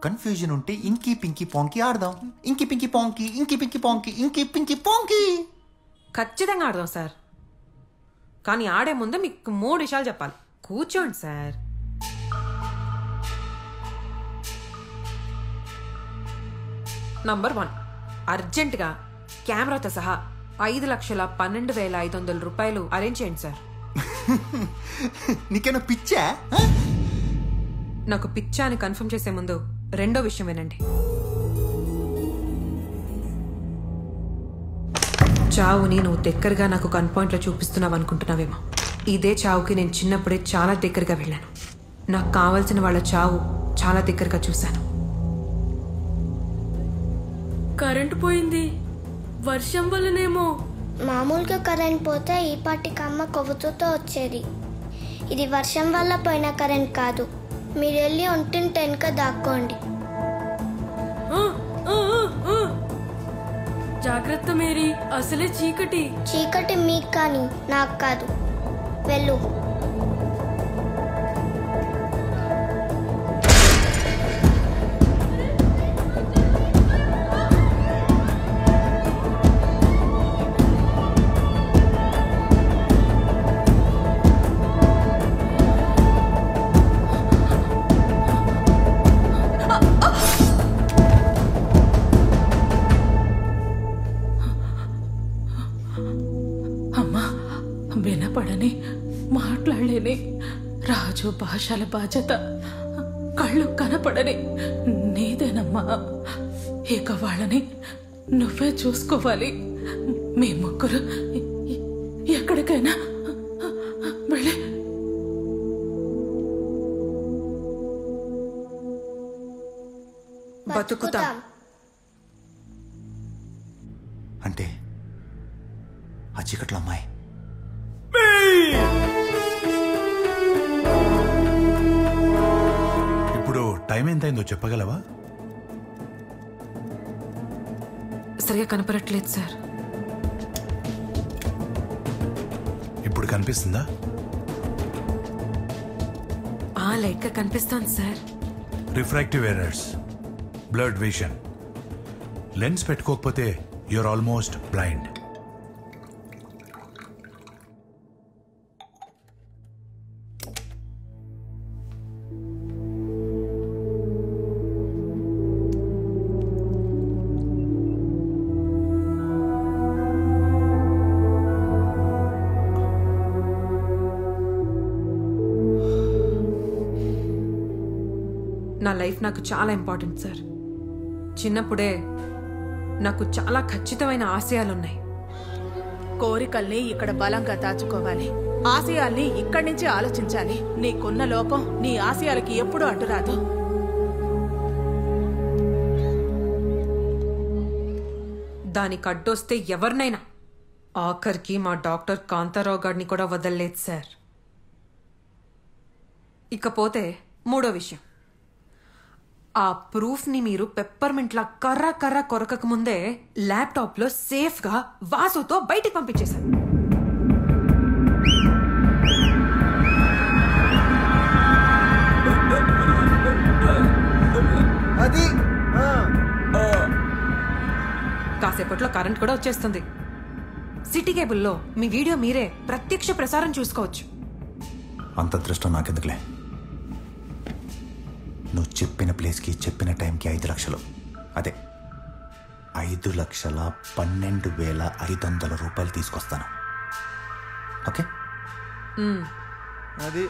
కన్ఫ్యూజన్ ఉంటే ఇంకీ పింకీ పాంకీ ఆడదాం. Inky pinky ponky, inky pinky ponky, inky pinky ponky. ఖచ్చితంగా ఆడదాం సార్. కానీ ఆడే ముందు మీకు 3 విషయాలు చెప్పాలి. కూర్చోండి సార్. నంబర్ 1, అర్జెంటుగా కెమెరాతో సహా 5,12,500 రూపాయలు అరేంజ్ చేయండి సార్. నీకేనా పిచ్చా? నాకు పిచ్చా అని కన్ఫర్మ్ చేసే ముందు రెండో విషయం వినండి. చావుని నువ్వు దగ్గరగా నాకు గన్ పాయింట్లో చూపిస్తున్నావు అనుకుంటున్నావేమో. ఇదే చావుకి నేను చిన్నప్పుడే చాలా దగ్గరగా వెళ్ళాను. నాకు కావాల్సిన వాళ్ళ చావు చాలా దగ్గరగా చూశాను. కరెంటు పోయింది, వర్షం వల్లనేమో. మామూలుగా కరెంట్ పోతే ఈ పాటికి అమ్మ కొవ్వుతో వచ్చేది. ఇది వర్షం వల్ల పోయిన కరెంట్ కాదు. మీరు వెళ్ళి ఒంటింటి వెనుక దాక్కోండి. జాగ్రత్త మేరీ, అసలే చీకటి. చీకటి మీకు కానీ నాకు కాదు. వెళ్ళు. వినపడని మాట్లాడలేని రాజు భాషల బాధ్యత కళ్ళు కనపడని నీదేనమ్మా. ఇక వాళ్ళని నువ్వే చూసుకోవాలి. మీ ముగ్గురు ఎక్కడికైనా వెళ్ళి బతుకుతాం. అంటే ఆ చీకట్లో అమ్మాయి ఇప్పుడు టైం ఎంతైందో చెప్పగలవా? సరిగా కనపడట్లేదు సార్. ఇప్పుడు కనిపిస్తుందా? లైట్ గా కనిపిస్తాను sir. Refractive errors, blurred vision. Lens పెట్టుకోకపోతే యూఆర్ ఆల్మోస్ట్ బ్లైండ్. నా లైఫ్ నాకు చాలా ఇంపార్టెంట్ సార్. చిన్నప్పుడే నాకు చాలా ఖచ్చితమైన ఆశయాలున్నాయి. కోరికల్ని ఇక్కడ బలంగా దాచుకోవాలి. ఆశయాల్ని ఇక్కడి నుంచి ఆలోచించాలి. నీకున్న లోపం నీ ఆశయాలకి ఎప్పుడూ అడ్డురాదు. దానికి అడ్డొస్తే ఎవరినైనా, ఆఖరికి మా డాక్టర్ కాంతారావు గారిని కూడా వదలలేదు సార్. ఇకపోతే మూడో విషయం, ఆ ప్రూఫ్ ని మీరు పెప్పర్మెంట్ లా కర్ర కర్ర కొరకక ముందే ల్యాప్టాప్ లో సేఫ్ గా వాసుతో బయటికి పంపించేశారు. అది కాసేపట్లో కరెంట్ కూడా వచ్చేస్తుంది. సిటీ కేబుల్లో మీ వీడియో మీరే ప్రత్యక్ష ప్రసారం చూసుకోవచ్చు. అంత దృష్టం నాకెందుకులే. నువ్వు చెప్పిన ప్లేస్కి చెప్పిన టైంకి 5 లక్షలు, అదే 5,12,500 రూపాయలు తీసుకొస్తాను. ఓకే? అది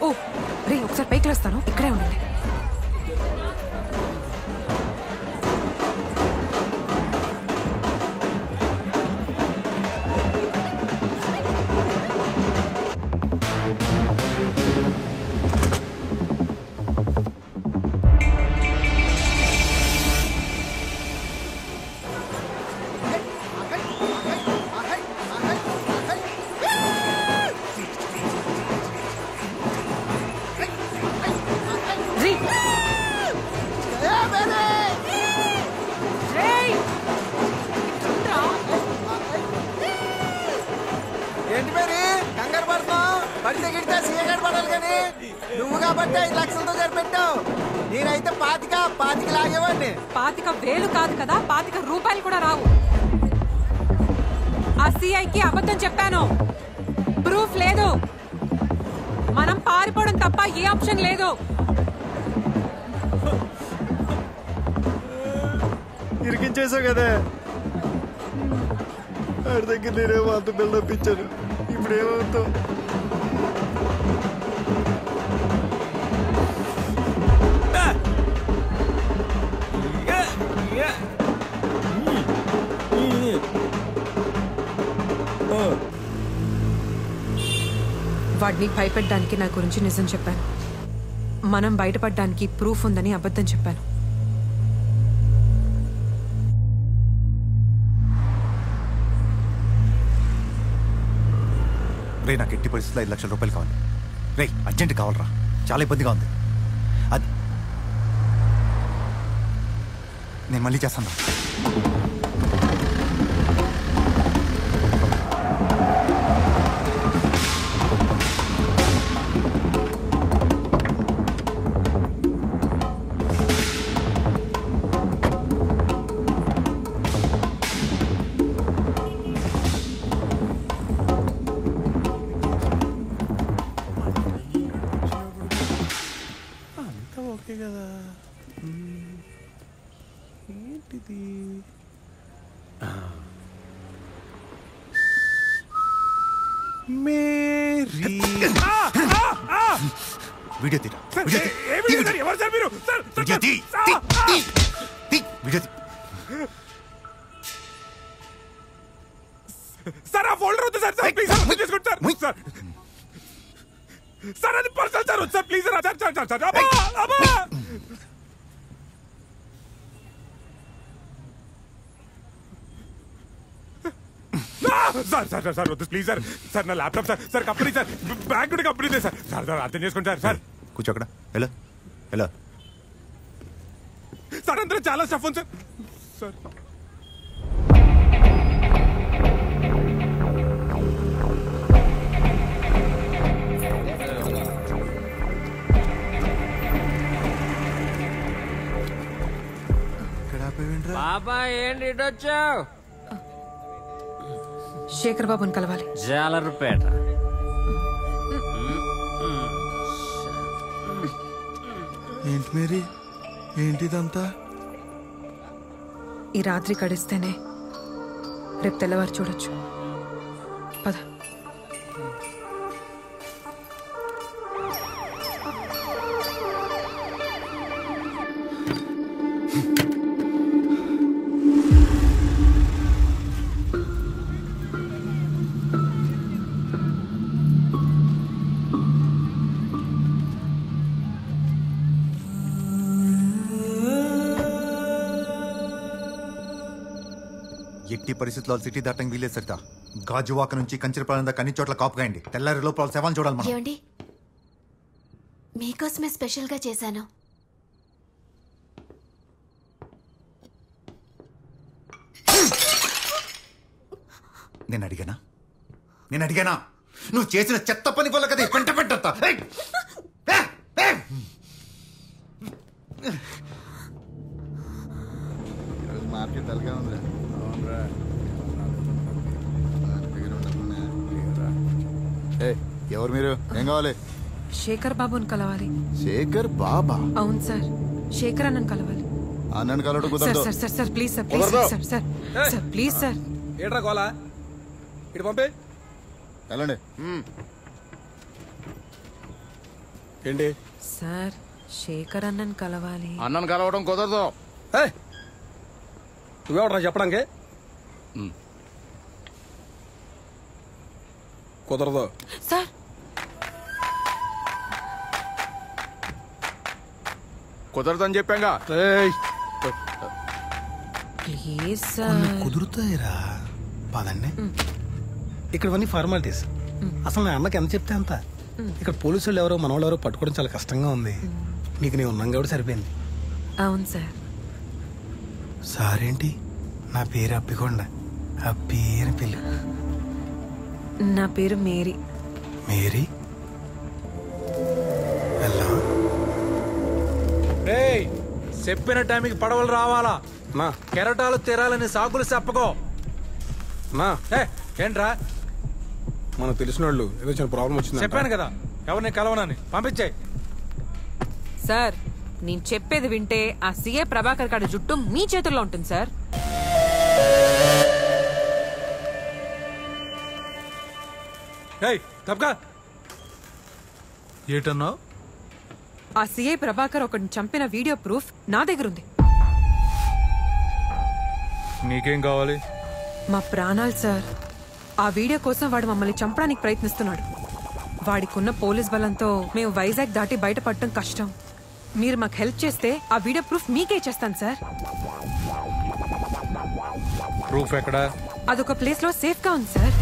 ఓ రే, ఒకసారి పైకి లేస్తాను, ఇక్కడే ఉండండి. ఏంటి మరి కంగారు పడుతున్నావు? పడితే గిడితే సీఎగాడు పడాలి కానీ నువ్వు కాబట్టి 5 లక్షలతో సరిపెట్టావు. నేనైతే పాతిక లాగేవాడిని. 25,000 కాదు కదా, 25 రూపాయలు కూడా రావు. ఆ సిఐకి అబద్ధం చెప్పాను. ప్రూఫ్ లేదు. మనం పారిపోవడం తప్ప ఏ ఆప్షన్ లేదు. ఇరికించేసావు కదా. ఆడి దగ్గర నేనేమో అంత బిల్డప్ ఇచ్చాను. ఇప్పుడు ఏమవుతావు? వాడిని భయపెట్టడానికి నా గురించి నిజం చెప్పాను. మనం బయటపడడానికి ప్రూఫ్ ఉందని అబద్ధం చెప్పాను. రే నాకు ఎట్టి పరిస్థితుల్లో 5 లక్షల రూపాయలు కావాలి. రే అర్జెంట్ కావాలరా, చాలా ఇబ్బందిగా ఉంది. అది నేను మళ్ళీ చేస్తాను. ఓకే కదా. ఏంటిది? మేరీ వీడియో తీరా. ఎవరు సార్ మీరు? సార్ ఆ ఫోల్డర్ వద్దు సార్. సార్ ప్లీజ్ సార్ చేసుకోండి సార్. సార్ సార్ అది personal sir. Sir please sir. Sir sir sir అబ్బా అబ్బా సార్ సార్ సార్ సార్ వద్దు ప్లీజ్ సార్. సార్ నా laptop sir. Sir company sir, bank కూడా కంపెనీ సార్. సార్ సార్ అర్థం చేసుకోండి sir. Sir కూర్చో అక్కడ. ఎలా ఎలా సార్ అందరూ చాలా స్టఫ్ ఉంది సార్. సార్ బాబా ఏంటి ఇటు వచ్చావు? శేఖర్ బాబుని కలవాలి. జాలర్పేట. ఏంటి మేరీ, ఏంటిదంతా? ఈ రాత్రి కడిస్తేనే రేపు తెల్లవారు చూడొచ్చు. పద. ఎట్టి పరిస్థితుల్లో సిటీ దాటంగా వీలేదు సరితా. గాజువాక నుంచి కంచిరపాలెం దాకా అన్ని చోట్ల కాపుగాయండి. తెల్లారి లోపల శవాలను చూడాలి మనం. ఏమండి, మీకోసమే స్పెషల్గా చేశాను. నేను అడిగానా? నువ్వు చేసిన చెత్త పని వల్ల కదా పెంట పెట్టా. మార్కెట్ తలగా ఉందిరా. ఎవరు మీరు? ఏం కావాలి? శేఖర్ బాబుని కలవాలి. శేఖర్ బాబా? అవును సార్, శేఖర్ అన్నను కలవాలి. అన్నను కలవడం కుదరదు. Sir sir sir please sir, please sir sir sir please sir. ఏట్రా గోలా? ఇటు పంపే. వెళ్ళండి. ఏంటి సార్, శేఖర్ అన్నను కలవాలి. అన్నను కలవడం కుదరదు. నువ్వెవడరా చెప్పడానికి? కుదరదు సార్. కుదరదని చెప్పాగా. Please sir. కుదురుతాయిరా, పదండి. ఇక్కడవన్నీ ఫార్మాలిటీస్. అసలు నా అన్నకి ఎంత చెప్తే అంత. ఇక్కడ పోలీసులు ఎవరో మన వాళ్ళు ఎవరో పట్టుకోవడం చాలా కష్టంగా ఉంది. నీకు నేను ఉన్నాం కాబట్టి సరిపోయింది. అవును సార్. సారేంటి? నా పేరు అప్పికొండ. అప్పి అని పిల్లు. నా పేరు మేరీ. మేరీ చెప్పిన టైంకి పడవలు రావాలా, కెరటాలు తీరాలని సాకులు చెప్పకో. ఏంట్రా? మనకు తెలిసిన వాళ్ళు ఏదో చిన్న ప్రాబ్లం వచ్చింది. చెప్పాను కదా ఎవరిని కలవనని, పంపించాయి. సార్ నేను చెప్పేది వింటే ఆ సీఏ ప్రభాకర్ గారి జుట్టు మీ చేతుల్లో ఉంటుంది సార్. తప్పగా ఏటన్నావు? ఆ సీఐ ప్రభాకర్ ఒకరిని చంపిన వీడియో ప్రూఫ్ నా దగ్గర ఉంది. నీకేం కావాలి? మా ప్రాణాలు సార్. ఆ వీడియో కోసం వాడు మమ్మల్ని చంపడానికి ప్రయత్నిస్తున్నాడు. వాడికున్న పోలీస్ బలంతో మేము వైజాగ్ దాటి బయటపడటం కష్టం. మీరు మాకు హెల్ప్ చేస్తే ఆ వీడియో ప్రూఫ్ మీకే ఇచ్చేస్తాను సార్. ప్రూఫ్ ఎక్కడా? అదొక ప్లేస్ లో సేఫ్ గా ఉంది సార్.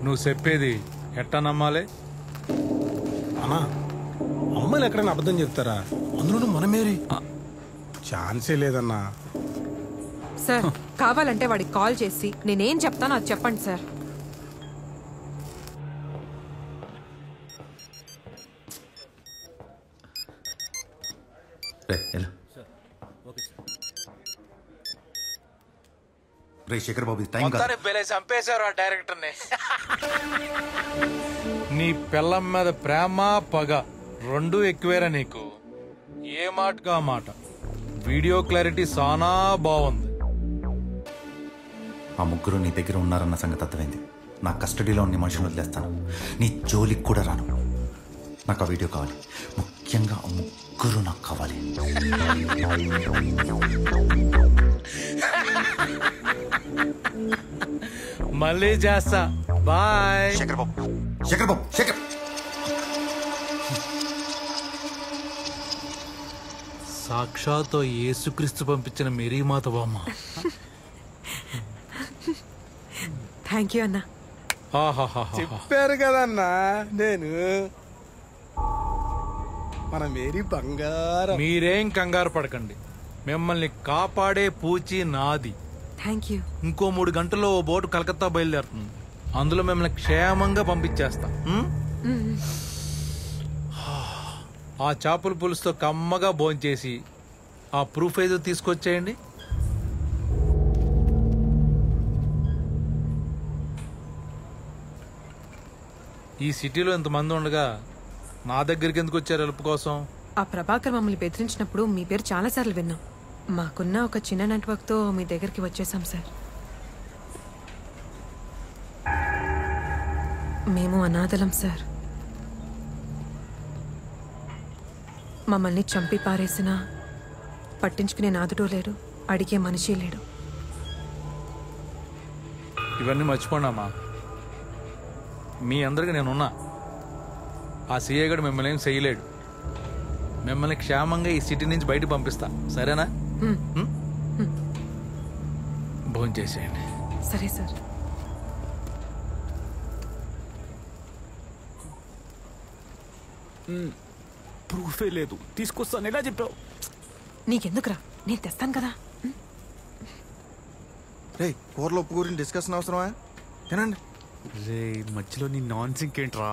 నువ్వు చెప్పేది ఎట్టా నమ్మాలి? అన్నా అమ్మాయిలు ఎక్కడైనా అబద్ధం చెప్తారా? అందులోనూ మనమేరి ఛాన్సే లేదన్నా. సార్ కావాలంటే వాడికి కాల్ చేసి నేనేం చెప్తానో అది చెప్పండి సార్. శేఖర్ బాబు చంపేశారు ఆ డైరెక్టర్ని. నీ పిల్లం మీద ప్రేమ పగ రెండు ఎక్కువేరా నీకు. ఏ మాటగా మాట. వీడియో క్లారిటీ సానా బాగుంది. ఆ ముగ్గురు నీ దగ్గర ఉన్నారన్న సంగతి అర్థమైంది. నా కస్టడీలో ఉన్న మనుషులు వదిలేస్తాను. నీ జోలికి కూడా రాను. నాకు ఆ వీడియో కావాలి. ముఖ్యంగా ఆ ముగ్గురు నాకు కావాలి. మళ్ళీ చేస్తా. బాయ్. శేఖర్ బాబు, శేఖర్ బాబు, శేఖర్. సాక్షాత్ యేసుక్రీస్తు పంపించిన మేరీ మాత బామ్మ. థ్యాంక్ యూ అన్నా. చెప్పారు కదన్నా నేను మన మేరీ బంగారం. మీరేం కంగారు పడకండి. మిమ్మల్ని కాపాడే పూచి నాది. Thank you. ఇంకో 3 గంటల్లో ఓ బోటు కలకత్తా బయలుదేరుతుంది. అందులో మిమ్మల్ని క్షేమంగా పంపించేస్తా. ఆ చేపల పులుసుతో కమ్మగా భోంచేసి ఆ ప్రూఫ్ ఏదో తీసుకొచ్చేయండి. ఈ సిటీలో ఇంతమంది ఉండగా నా దగ్గరికి ఎందుకు వచ్చారు హెల్ప్ కోసం? ఆ ప్రభాకర్ మమ్మల్ని బెదిరించినప్పుడు మీ పేరు చాలాసార్లు విన్నాం. మాకున్న ఒక చిన్న నెట్వర్క్తో మీ దగ్గరికి వచ్చేసాం సార్. మేము అనాథలం సార్. మమ్మల్ని చంపి పారేసినా పట్టించుకునే నాదుడో లేడు, అడిగే మనిషి లేడు. ఇవన్నీ మర్చిపోండమ్మా. మీ అందరికి నేనున్నా. ఆ సీఏ గడు మిమ్మల్ని ఏం చేయలేడు. మిమ్మల్ని క్షేమంగా ఈ సిటీ నుంచి బయట పంపిస్తా. సరేనా? భోంచేసేయండి. సరే సార్. ప్రూఫే లేదు. తీసుకొస్తాను ఎలా చెప్పావు? నీకెందుకురా, నేను తెస్తాను కదా. రే కూరలో ఉప్పు గురించి డిస్కషన్ అవసరమా? తినండి. రే మధ్యలో నీ నాన్ సింక్ ఏంట్రా?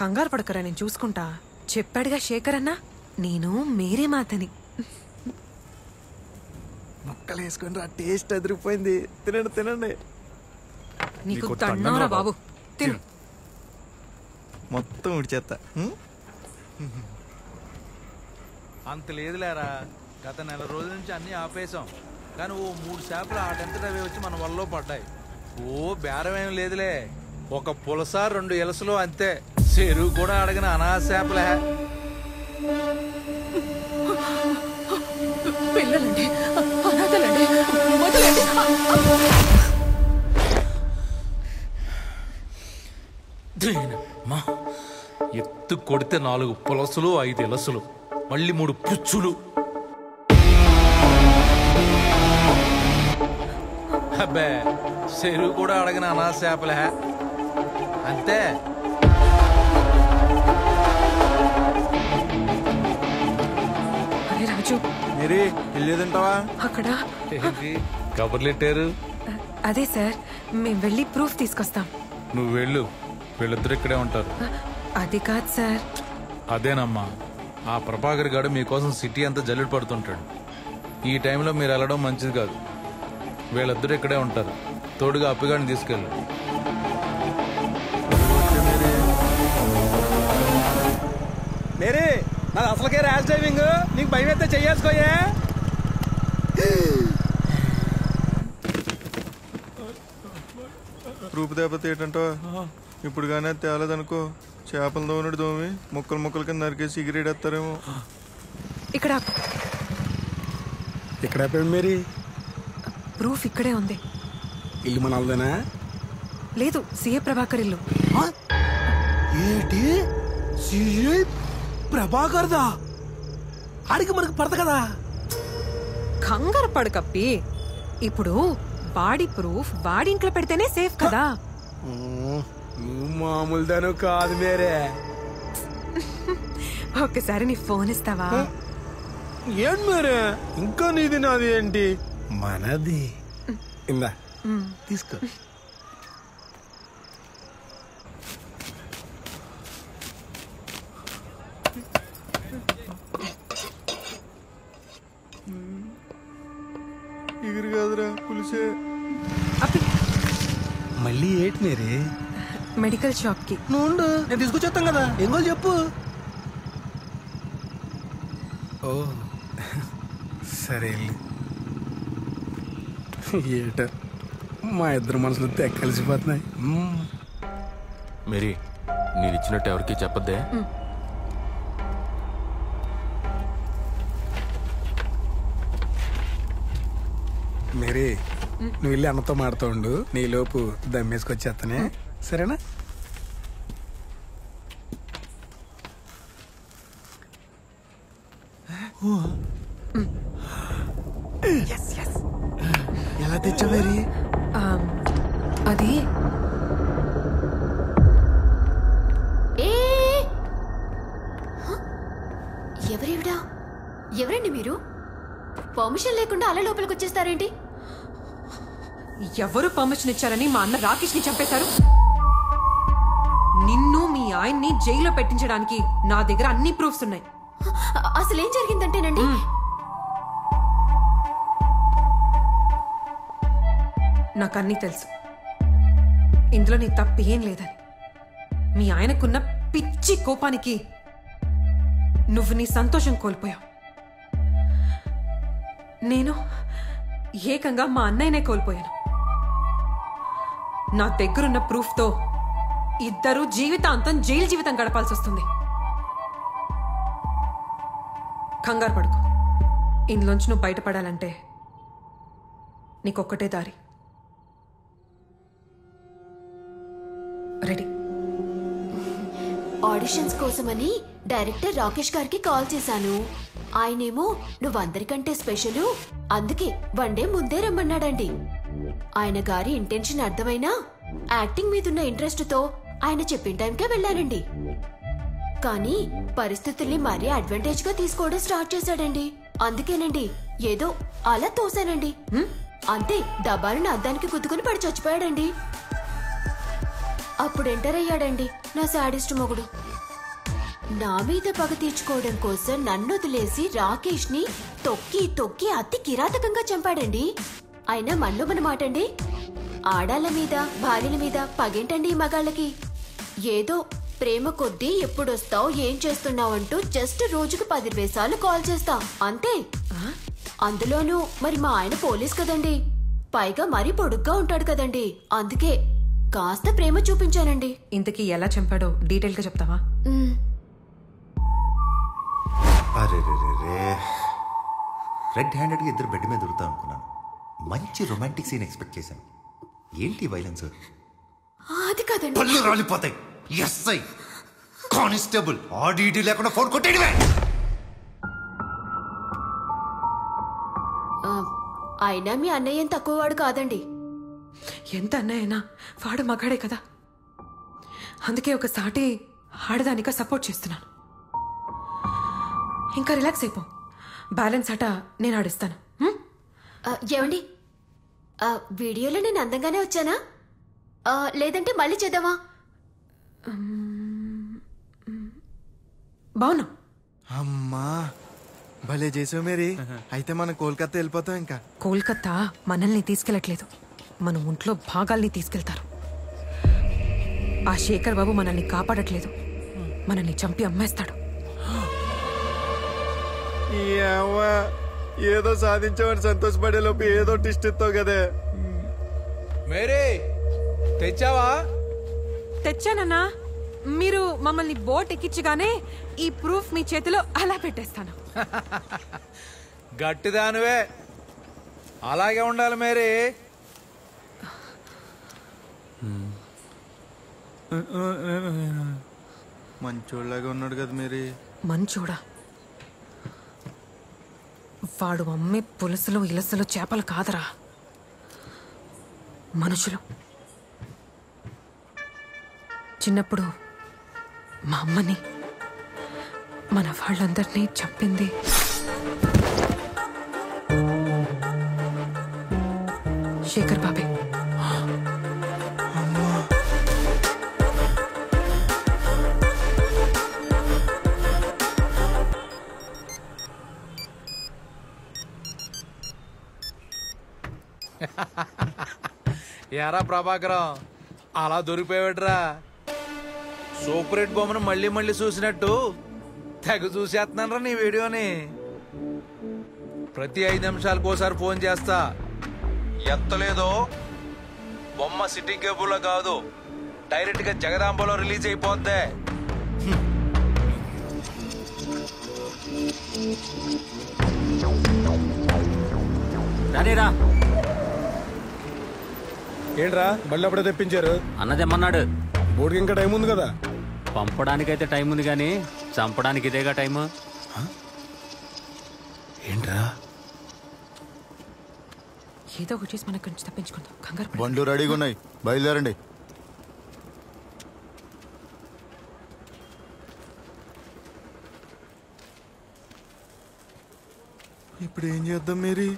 కంగారు పడకరా, నేను చూసుకుంటా. చెప్పాడుగా శేఖర్ అన్న, నేను మేరీ మాతని. ముక్కలు వేసుకుని రా, టేస్ట్ అదిరిపోయింది. తినండి తినండి. నీకు దండంరా బాబు, తిను. మొత్తం ఉడిచేస్తా. అంత లేదులేరా. గత 4 రోజుల నుంచి అన్నీ ఆపేశాం. కానీ ఓ 3 చేపలు ఆటంతటవే వచ్చి మన వల్ల పడ్డాయి. ఓ బేరం ఏం లేదులే. ఒక పులస 2 ఎలసలు అంతే. చెరువు కూడా అడగిన అనాథ చేపలే. పిల్లలండి, అనాథలండి, వదలండి. ఎత్తు కొడితే 4 పులసలు, 5 ఎలసలు, మళ్ళీ 3 పుచ్చులు. అబ్బే చెరువు కూడా అడగిన అనాథ చేపలే అంతే. రాజు మేరీ వెళ్ళేదంటావా? అక్కడ కబుర్లు పెట్టారు. అదే సార్, మేము వెళ్ళి ప్రూఫ్ తీసుకొస్తాం. నువ్వు వెళ్ళు, వీళ్ళిద్దరు ఇక్కడే ఉంటారు. అది కాదు సార్. అదేనమ్మా, ఆ ప్రభాకర్ గారు మీకోసం సిటీ అంతా జల్లుడు పడుతుంటాడు. ఈ టైంలో మీరు వెళ్ళడం మంచిది కాదు. వీళ్ళిద్దరు ఇక్కడే ఉంటారు. తోడుగా అప్పిగాడిని తీసుకెళ్ళు. మేరీ, నాది అసలుకే ర్యాష్ డ్రైవింగ్. నీకు భయం అయితే చెయ్యేసుకోయే. రూపు దేపత ఏంటంటో ఇప్పుడు కానీ తేలేదనుకో, చేపలు దోమనుడు దోమి ముక్కలు ముక్కలు కింద నరికేసి సిగరెట్ వేస్తారేమో. ఇక్కడ ఇక్కడ మేరీ, ప్రూఫ్ ఇక్కడే ఉంది. ఇల్లు మనల్దేనా? లేదు, సీఏ ప్రభాకర్ ఇల్లు. ఏంటి? సీఏ ప్రభాకర్దా? ఆడికి మనకు పడత కదా. కంగారు పడు కప్పి. ఇప్పుడు వాడి ప్రూఫ్ వాడి ఇంట్లో పెడితేనే సేఫ్ కదా. నువ్వు మామూలుదాను కాదు మేరే. ఒక్కసారి నీ ఫోన్ ఇస్తావా? ఏంటి మేరే, ఇంకా నీది నాది ఏంటి? మనది. ఇందా తీసుకో. ఎగురు కాదురా, పులిసే. మళ్ళీ ఏంటి మేరీ? మెడికల్ షాప్ కి. నువ్వు నేను తీసుకొచ్చేస్తాం కదా. ఏం కావాలి చెప్పు. ఓ సరే. ఏట మా ఇద్దరు మనసులు తెగ కలిసిపోతున్నాయి. మేరీ, నేను ఇచ్చినట్టు ఎవరికి చెప్పద్దే. మేరీ, నువ్వు వెళ్ళి అన్నతో మాడుతూ ఉండు. నీలోపు దమ్మేసుకొచ్చేస్తానే, సరేనా? ఎలా తెచ్చా మేరీ? అది ఎవరేవిడా? ఎవరండి మీరు? పర్మిషన్ లేకుండా అలా లోపలికి వచ్చేస్తారేంటి? ఎవరు పర్మిషన్ ఇచ్చారని మా అన్న రాకేష్ ని చంపేశారు? నిన్ను మీ ఆయన్ని జైల్లో పెట్టించడానికి నా దగ్గర అన్ని ప్రూఫ్స్ ఉన్నాయి. అసలు ఏం జరిగిందంటేనండి, నాకు అన్నీ తెలుసు. ఇందులో నీ తప్పు ఏం లేదని. మీ ఆయనకున్న పిచ్చి కోపానికి నువ్వు నీ సంతోషం కోల్పోయావు. నేను ఏకంగా మా అన్నయ్యనే కోల్పోయాను. నా దగ్గరున్న ప్రూఫ్తో ఇద్దరు జీవితాంతం జైలు జీవితం గడపాల్సి వస్తుంది. కంగారు పడుకో. ఇందులోంచి నువ్వు బయటపడాలంటే నీకొక్కటే దారి. రెడీ? ఆడిషన్స్ కోసమని డైరెక్టర్ రాకేష్ గారికి కాల్ చేశాను. ఆయనేమో నువ్వందరికంటే స్పెషల్, అందుకే వన్ డే ముందే రమ్మన్నాడండి. ఆయన గారి ఇంటెన్షన్ అర్థమైనా యాక్టింగ్ మీదున్న ఇంట్రెస్ట్ తో ఆయన చెప్పిన టైంకే వెళ్ళానండి. కానీ పరిస్థితుల్ని మరీ అడ్వాంటేజ్ గా తీసుకోవడం స్టార్ట్ చేశాడండి. అందుకేనండి ఏదో అలా తోసానండి. అంతే, డబ్బాలను అద్దానికి గుద్దుకుని పడి చచ్చిపోయాడండి. అప్పుడు ఎంటర్ అయ్యాడండి నా శాడిస్ట్ మొగుడు. నా మీద పగ తీర్చుకోవడం కోసం నన్ను వదిలేసి రాకేష్ ని తొక్కి తొక్కి అతి కిరాతకంగా చంపాడండి. అయినా మనలో మన మాటండి, ఆడాళ్ళ మీద భార్యల మీద పగేంటండి ఈ మగాళ్ళకి? ఏదో ప్రేమ కొద్దీ ఎప్పుడొస్తావు, ఏం చేస్తున్నావు అంటూ జస్ట్ రోజుకు 10 సార్లు కాల్ చేస్తా అంతే. అందులోనూ మరి మా ఆయన పోలీస్ కదండి, పైగా మరీ పొడుగ్గా ఉంటాడు కదండి. అందుకే కాస్త ప్రేమ చూపించానండి. ఇంతకీ ఎలా చంపాడో డీటెయిల్ గా చెప్తావా? అరే రెడ్ హ్యాండెడ్గా ఇద్దరు బెడ్ మీద దొరుకుతాం అనుకున్నాను. మంచి రొమాంటిక్ సీన్ ఎక్స్పెక్ట్ చేశాను. ఏంటి వైలెన్స్? అది కదండి. పళ్ళు రాలిపోతాయి. ఎస్ఐ కానిస్టేబుల్ ఆడిటీ లేకుండా ఫోన్ కొట్టేయడమే. అయినా మీ అన్నయ్య ఏం తక్కువవాడు కాదండి. ఎంత అన్నయ్యనా వాడు మగాడే కదా. అందుకే ఒక సాటి ఆడదానిగా సపోర్ట్ చేస్తున్నాను. ఇంకా రిలాక్స్ అయిపో. బ్యాలెన్స్ అట నేను ఆడిస్తాను. ఏమండి, వీడియోలో నేను అందంగానే వచ్చానా, లేదంటే మళ్ళీ చేద్దామా? బావునా? అమ్మా భలే చేసావు మేరీ. అయితే మనం కోల్కతా వెళ్ళిపోతాం. ఇంకా కోల్కతా మనల్ని తీసుకెళ్ళట్లేదు, మన ఒంట్లో భాగాల్ని తీసుకెళ్తారు. ఆ శేఖర్ బాబు మనల్ని కాపాడట్లేదు, మనల్ని చంపి అమ్మేస్తాడు. ఏదో సాధించామని సంతోషపడే లోపు ఏదో టిస్ట్ ఇస్తావు కదే. మేరీ తెచ్చావా? తెచ్చానన్నా. మీరు మమ్మల్ని బోట్ ఎక్కించగానే ఈ ప్రూఫ్ మీ చేతిలో అలా పెట్టేస్తాను. గట్టిదానివే, అలాగే ఉండాలి మేరీ. మంచోళ్ళగా ఉన్నాడు కదా మేరీ. మంచోడా? వాడు అమ్మే పులుసులు ఇలసలు చేపలు కాదరా, మనుషులు. చిన్నప్పుడు మా అమ్మని మన వాళ్ళందరినీ చంపింది శేఖర్ బాబే. ఎరా ప్రభాకరం, అలా దొరికిపోయాడురా. సూపర్ హిట్ బొమ్మను మళ్ళీ మళ్ళీ చూసినట్టు తెగ చూసేస్తున్నానరా నీ వీడియోని. ప్రతి 5 నిమిషాలకు ఒకసారి ఫోన్ చేస్తా. ఎత్తలేదో బొమ్మ సిటీ కేబుల్లో కాదు, డైరెక్ట్ గా జగదాంబలో రిలీజ్ అయిపోద్ది. రానేరా. ఏంట్రా మళ్ళీ అప్పుడే తెప్పించారు? అన్నదేమన్నాడు? బోర్డుకి ఇంకా టైం ఉంది కదా. పంపడానికైతే టైం ఉంది కానీ చంపడానికి ఇదేగా టైము. ఏంట్రా? ఏదో ఒకటి చేసి మనకు కొంచెం తప్పించుకుందాం. కంగారు బండ్లు రెడీగా ఉన్నాయి, బయలుదేరండి. ఇప్పుడు ఏం చేద్దాం మేరీ?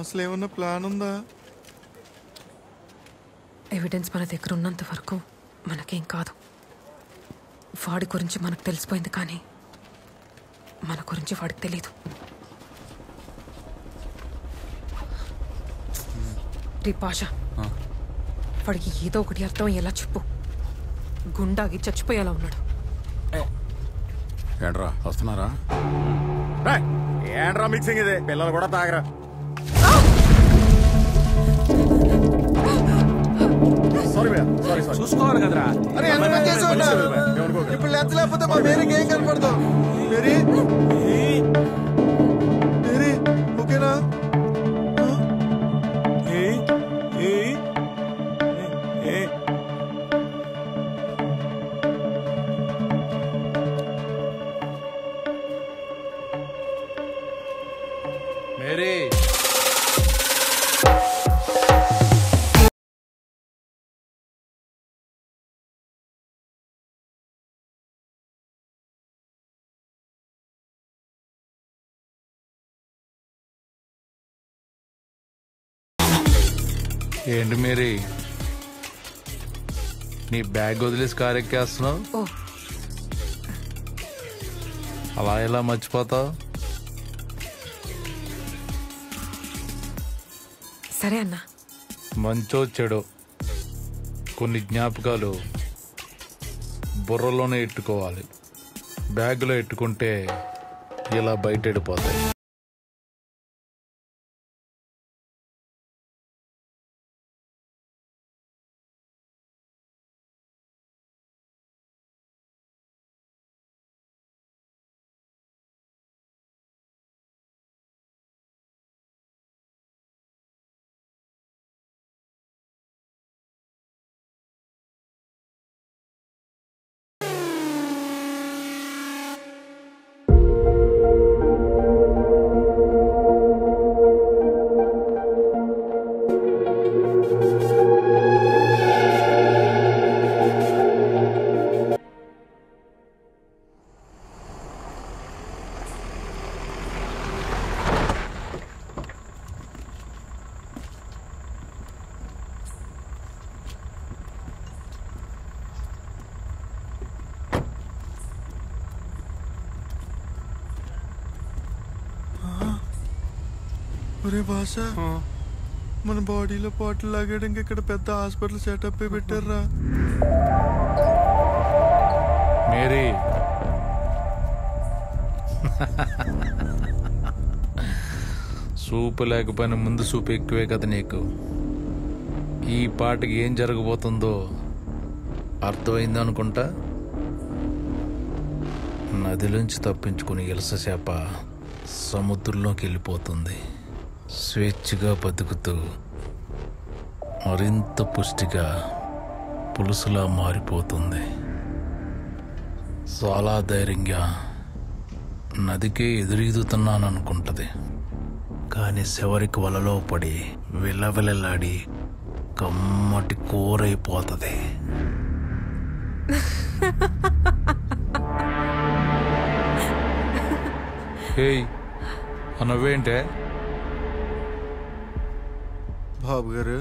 అసలు ఏమన్నా ప్లాన్ ఉందా? ఎవిడెన్స్ మన దగ్గర ఉన్నంత వరకు మనకేం కాదు. వాడి గురించి మనకు తెలిసిపోయింది కానీ మన గురించి వాడికి తెలీదు. రే పాషా, వాడికి ఏదో ఒకటి అర్థం అయ్యేలా చెప్పు. గుండాగి చచ్చిపోయేలా ఉన్నాడు. ఏంట్రా వస్తున్నారా? ఏంట్రా మిక్సింగ్ ఇది? పిల్లలు కూడా తాగరా. చూసుకోవాలి కదరా. ఇప్పుడు లెన్స్ లేకపోతే మా మేరీకి ఏం కనపడతాం? మేరీ మేరీ ఓకేనా? మేరీ ఏంటి మేరీ, నీ బ్యాగ్ వదిలేసి కారు ఎక్కేస్తున్నావు? అలా ఎలా మర్చిపోతావు? సరే అన్నా. మంచో చెడో కొన్ని జ్ఞాపకాలు బుర్రలోనే ఎట్టుకోవాలి. బ్యాగులో ఎట్టుకుంటే ఇలా బయట వెళ్ళిపోతాయి. ఒరే భాష, మన బాడీలో పాటలు లాగడానికి ఇక్కడ పెద్ద హాస్పిటల్ సెటప్ పెట్టారా. మేరీ సూపు లేకపోయినా ముందు సూపు ఎక్కువే కదా నీకు. ఈ పాటకి ఏం జరగబోతుందో అర్థమైంది అనుకుంటా. నదిలోంచి తప్పించుకుని ఇలస చేప సముద్రంలోకి వెళ్ళిపోతుంది. స్వేచ్ఛగా బతుకుతూ మరింత పుష్టిగా పులుసులా మారిపోతుంది. చాలా ధైర్యంగా నదికే ఎదురీదుతున్నాను అనుకుంటది. కానీ చివరికి వలలో పడి విలవిలలాడి కమ్మటి కూరైపోతుంది. హేయ్ నవ్వేంటే బాబు గారు,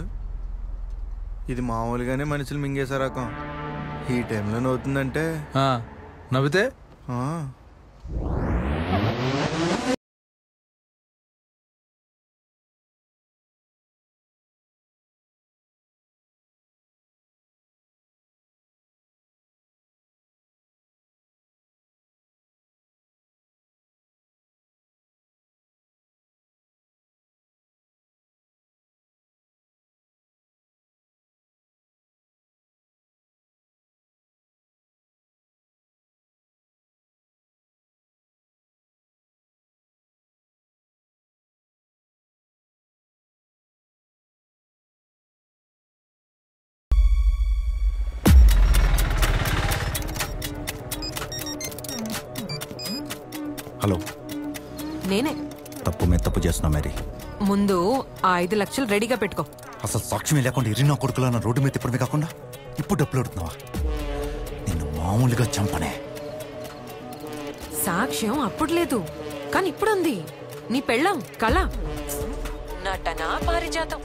ఇది మామూలుగానే మనుషులు మింగేసే రకం. ఈ టైంలో నవ్వుతుందంటే నవ్వితే హలో, నేనే. తప్పు మీద తప్పు చేస్తున్నా మేరీ. ముందు ఆ 5 లక్షలు రెడీగా పెట్టుకో. అసలు సాక్ష్యం లేకుండా ఇరినా కొడుకులా నా రోడ్డు మీద తిప్పడమే కాకుండా ఇప్పుడు డబ్బులు అడుగుతున్నావా? నిన్ను మామూలుగా చంపనే. సాక్ష్యం అప్పుడు లేదు, కానీ ఇప్పుడు ఉంది. నీ పెళ్ళాం కళ నటనా పారిజాతం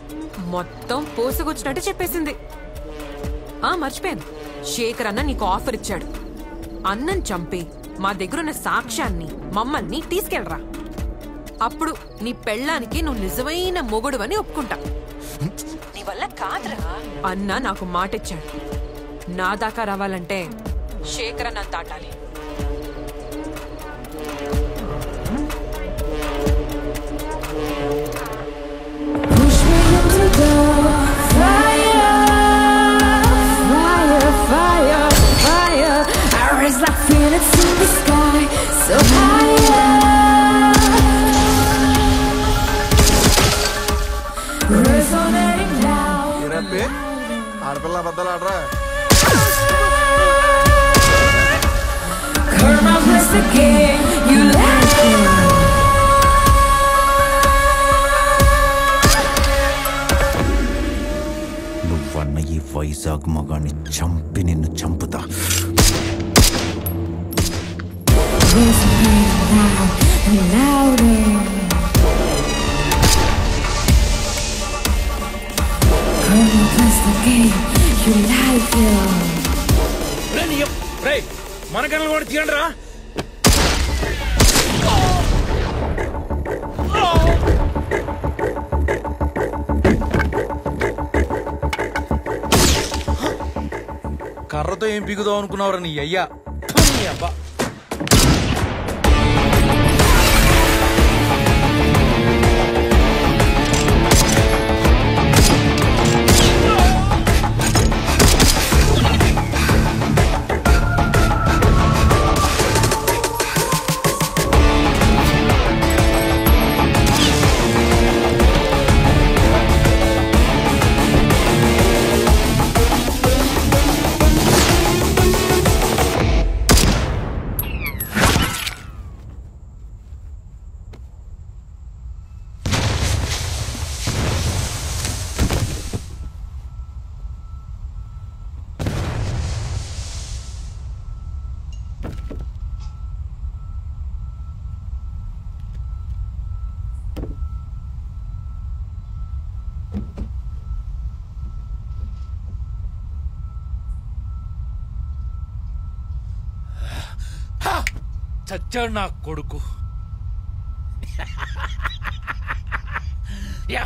మొత్తం పోసుకొచ్చినట్టు చెప్పేసింది. మర్చిపోయాను, శేఖర్ అన్న నీకు ఆఫర్ ఇచ్చాడు. అన్నం చంపి మా దగ్గరున్న సాక్ష్యాన్ని మమ్మల్ని తీసుకెళ్ళరా. అప్పుడు నీ పెళ్ళానికి నువ్వు నిజమైన మొగుడు అని ఒప్పుకుంటా. నీ వల్ల కాదురా. అన్న నాకు మాట ఇచ్చాడు. నా దాకా రావాలంటే శేఖర్ అన్న దాటాలి. ఆడపిల్ల అబద్ధాలు ఆడరా. నువ్వన్న ఈ వైజాగ్ మగాన్ని చంపి నిన్ను చంపుతా. మన కళ్ళు కూడా తీయండి రా. కర్రతో ఏం పీకుదాం అనుకున్నావురా నీ అయ్యా. అబ్బా చచ్చాడు నా కొడుకు. యా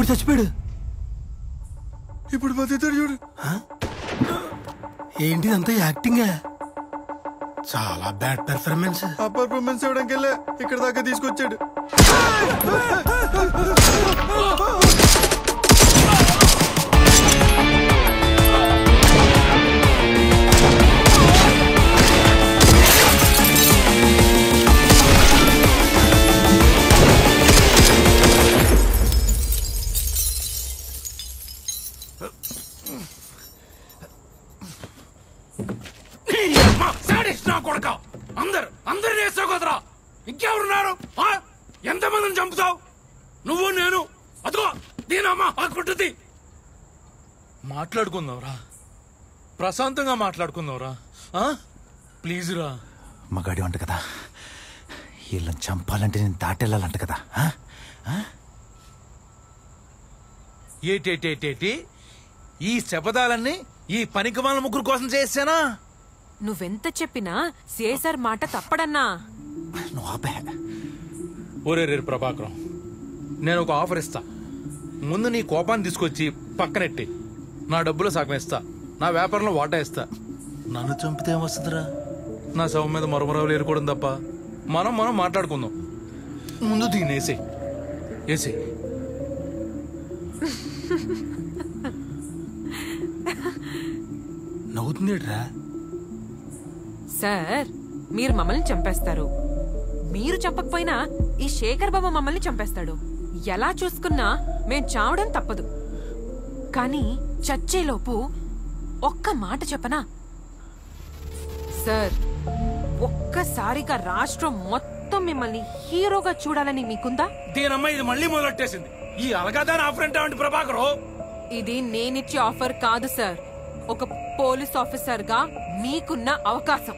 చచ్చిపోయాడు. ఇప్పుడు బతుకుతాడు చూడు. ఏంటి అంతా యాక్టింగే? చాలా బ్యాడ్ పెర్ఫార్మెన్స్. ఆ పర్ఫార్మెన్స్ ఇవ్వడానికి వెళ్ళే ఇక్కడ దాకా తీసుకొచ్చాడు. అందరు వేస్తావు కదరా, ఇంకెవరున్నారు? ఎంతమందిని చంపుతావు నువ్వు నేను? అదో దీనమ్మా ఆకుంటుంది. మాట్లాడుకుందావురా, ప్రశాంతంగా మాట్లాడుకుందావురా. ప్లీజ్ రా. మగాడి వంట కదా, వీళ్ళని చంపాలంటే నేను దాటెళ్ళాలంట కదా. ఏటేటేటేటి ఈ శపథాలన్నీ ఈ పనికిమాల ముగ్గురు కోసం చేశానా? నువ్వెంత చెప్పినా సిఐసార్ మాట తప్పడన్నా. ఒరే రే ప్రభాకరం, నేను ఒక ఆఫర్ ఇస్తా. ముందు నీ కోపాన్ని తీసుకొచ్చి పక్కనెట్టి నా డబ్బులు సగం ఇస్తా, నా వ్యాపారంలో వాటా ఇస్తా. నన్ను చంపితే ఏమొస్తుందిరా? నా శవం మీద మరమరావులు ఏరుకోవడం తప్ప. మనం మాట్లాడుకుందాం. ముందు దీన్ని వేసేయ్. నవ్వుతుందేట్రా? సార్, మీరు మమ్మల్ని చంపేస్తారు. మీరు చంపకపోయినా ఈ శేఖర్ బాబు మమ్మల్ని చంపేస్తాడు. ఎలా చూసుకున్నా మేం చావడం తప్పదు. కానీ చచ్చేలోపు ఒక్క మాట చెప్పనా సార్? ఒక్కసారిగా రాష్ట్రం మొత్తం మిమ్మల్ని హీరోగా చూడాలని మీకుందా? దీనమ్మ ఇది మళ్ళీ మొదలెట్టేసింది. ఈ అలగాదాని ఆఫర్ అంటే ప్రభాకరు, ఇది నేనిచ్చే ఆఫర్ కాదు సార్. ఒక పోలీస్ ఆఫీసర్ గా మీకున్న అవకాశం.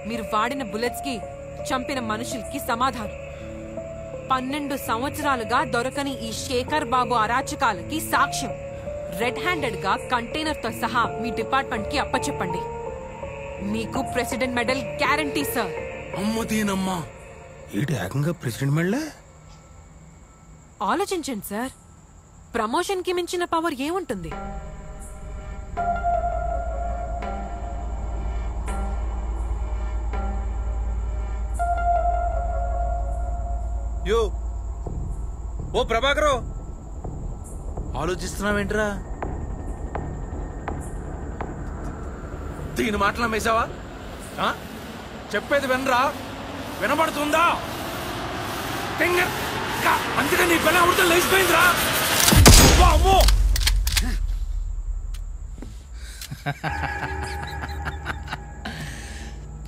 మీరు వాడిన బుల్లెట్స్ కి, చంపిన మనుషులకి సమాధానం. 12 సంవత్సరాలుగా దొరకని ఈ శేఖర్ బాబు అరాచకాలకి సాక్ష్యం. రెడ్ హ్యాండెడ్ గా కంటైనర్ తో సహా మీ డిపార్ట్మెంట్ కి అప్పచెప్పండి. మీకు ప్రెసిడెంట్ మెడల్ గ్యారంటీ సార్. అమ్మదీనమ్మా, ఏంటి ఏకంగా ప్రెసిడెంట్ మెడల్? ఆలోచించండి సార్, ప్రమోషన్ కి మించిన పవర్ ఏముంటుంది? ఓ ప్రభాకరు, ఆలోచిస్తున్నావేంట్రా? దీని మాటలు నమ్మేశావా? చెప్పేది వినరా? వినబడుతుందా? అందుకే నీ పిల్ల ఉడత లేచిపోయిందిరా. అమ్మో,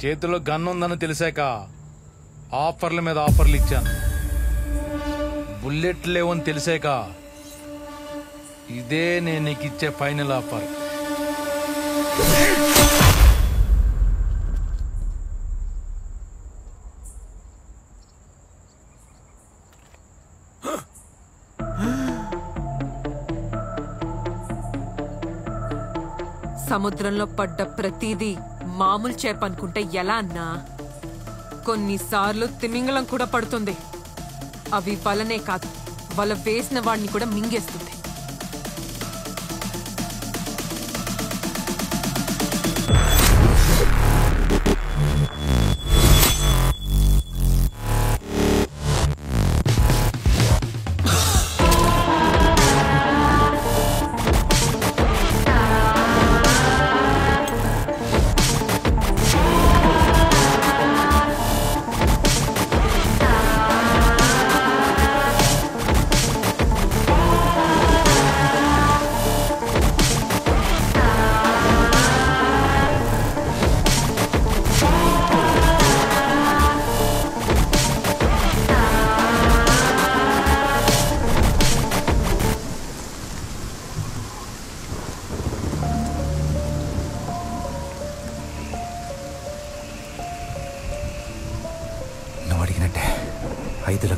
చేతిలో గన్ ఉందని తెలిసాక ఆఫర్ల మీద ఆఫర్లు ఇచ్చాను. బుల్లెట్ లేవని తెలిసాక ఇదే నేను నీకు ఇచ్చే ఫైనల్ ఆఫర్. సముద్రంలో పడ్డ ప్రతిదీ మామూలు చేప అనుకుంటే ఎలా అన్నా? కొన్నిసార్లు తిమింగలం కూడా పడుతుంది. అవి వలనే కాదు, వల వేసిన వాడిని కూడా మింగేస్తుంది.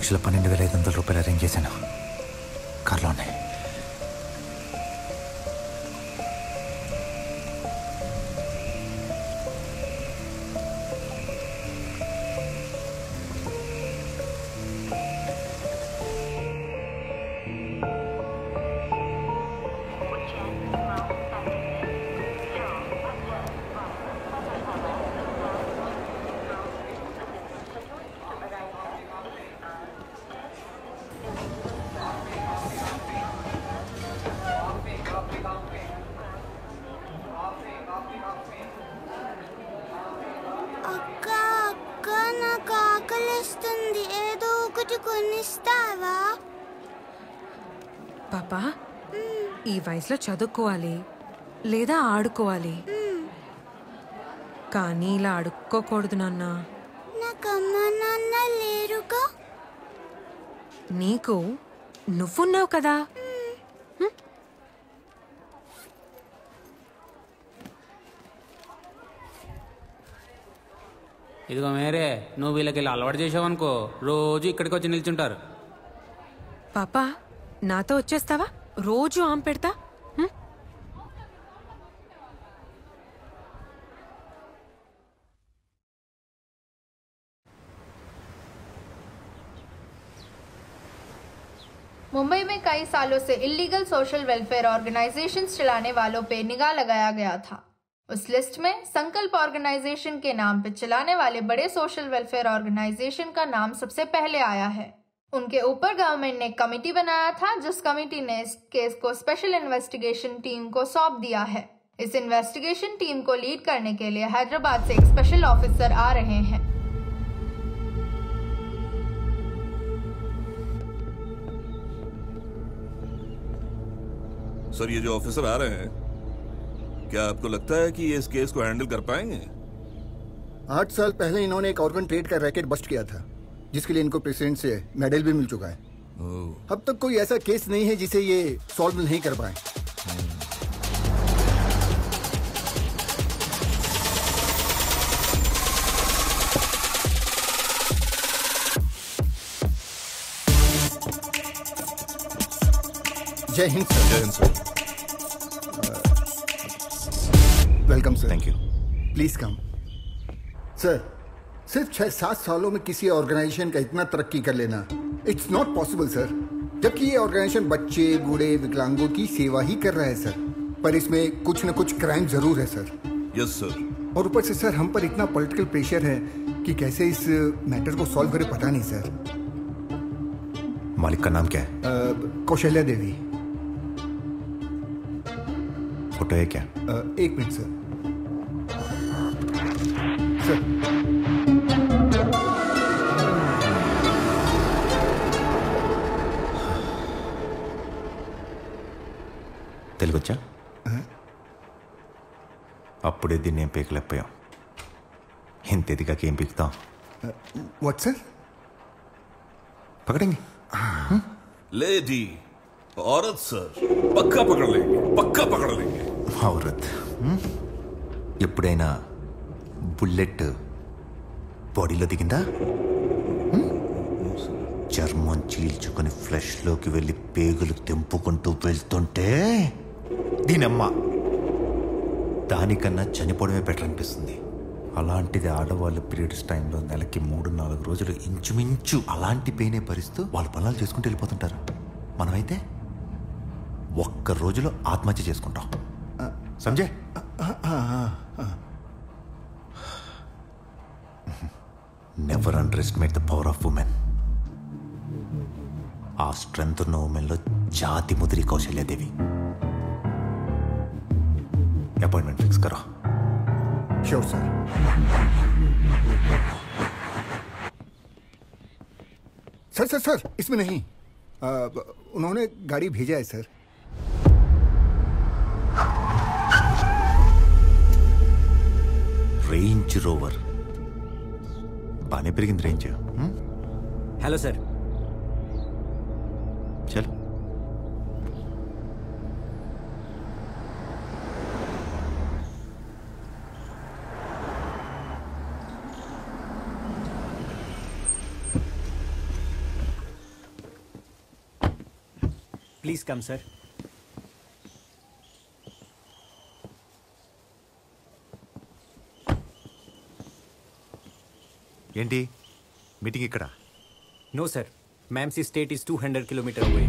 2,12,500 అరేంజ్ చేశాను. కార్లో ఉన్నాయి. పాపా, ఈ వయసులో చదువుకోవాలి లేదా ఆడుకోవాలి, కానీ ఇలా అడుక్కోకూడదు నాన్న. నాకమ్మా నాన్న లేరుగా. నీకు నువ్వున్నావు కదా. ఇదిగో మేరే, నువ్వు వీళ్ళకి ఇలా అలవాటు చేసావనుకో రోజు ఇక్కడికి వచ్చి నిల్చుంటారు. పాపా, నాతో వచ్చేస్తావా? రోజు ఆమె పెడతా. मुंबई में कई सालों से इलीगल सोशल वेलफेयर ऑर्गेनाइजेशंस चलाने वालों पे निगाह लगाया गया था। उस लिस्ट में संकल्प ऑर्गेनाइजेशन के नाम पे चलाने वाले बड़े सोशल वेलफेयर ऑर्गेनाइजेशन का नाम सबसे पहले आया है। उनके ऊपर गवर्नमेंट ने कमेटी बनाया था, जिस कमेटी ने इस केस को स्पेशल इन्वेस्टिगेशन टीम को सौंप दिया है। इस इन्वेस्टिगेशन टीम को लीड करने के लिए हैदराबाद से एक स्पेशल ऑफिसर आ रहे हैं। सर, ये जो ऑफिसर आ रहे हैं, क्या आपको लगता है कि ये इस केस को हैंडल कर पाएंगे? 8 साल पहले इन्होंने एक ऑर्गन ट्रेड का रैकेट बस्ट किया था, जिसके लिए इनको प्रेसिडेंट से मेडल भी मिल चुका है। अब तक कोई ऐसा केस नहीं है जिसे ये सॉल्व नहीं कर पाए। जय हिंद सर। जय Hind sir. Welcome sir. Thank you. Please come. Sir, सिर्फ 6-7 सालों में किसी ऑर्गेनाइजेशन का इतना तरक्की कर लेना इट्स नॉट पॉसिबल सर। जबकि ये ऑर्गेनाइजेशन बच्चे, बूढ़े, विकलांगों की सेवा ही कर रहा है सर, पर इसमें कुछ न कुछ क्राइम जरूर है सर। Yes sir. और ऊपर से सर हम पर इतना पॉलिटिकल प्रेशर है कि कैसे इस मैटर को सॉल्व करे पता नहीं सर। मालिक का नाम क्या है? कौशल्या देवी। फोटो है क्या? 1 मिनट सर। सर, తెలుగొచ్చా? అప్పుడే దీన్ని ఏం పీకలేకపోయాం. ఇంత ఎదిగాక ఏం పీకుతాం? What sir? పకడండి. लेडी औरत सर, पक्का पकड़ लेंगे, पक्का पकड़ लेंगे। ఔరత్. ఎప్పుడైనా బుల్లెట్ బాడీలో దిగిందా? చర్మం చీల్చుకొని ఫ్లెష్లోకి వెళ్ళి పేగులు తెంపుకుంటూ వెళ్తుంటే దీనమ్మ దానికన్నా చనిపోవడమే బెటర్ అనిపిస్తుంది. అలాంటిది ఆడవాళ్ళు పీరియడ్స్ టైంలో నెలకి 3-4 రోజులు ఇంచుమించు అలాంటి పెయినే భరిస్తూ వాళ్ళ పనులు చేసుకుంటూ వెళ్ళిపోతుంటారు. మనమైతే ఒక్క రోజులో ఆత్మహత్య చేసుకుంటాం. Sanjay, never under estimate the power of women. ఆ స్ట్రెంత్ ఉన్న ఉమెన్లో జాతి ముదిరి కౌశల్యాదేవి. అపాయింట్మెంట్ ఫిక్స్ కరో. Sure sir. Sir sir sir, इसमें नहीं। उन्होंने गाड़ी भेजा है सर। రేంజ్ రోవర్ బాగానే పెరిగింది రేంజ్. Hello sir. చలో. Please come sir. ఏంటి మీటింగ్ ఇక్కడ? నో సార్, మ్యామ్సీ స్టేట్ ఈస్ 200 కిలోమీటర్ అవే.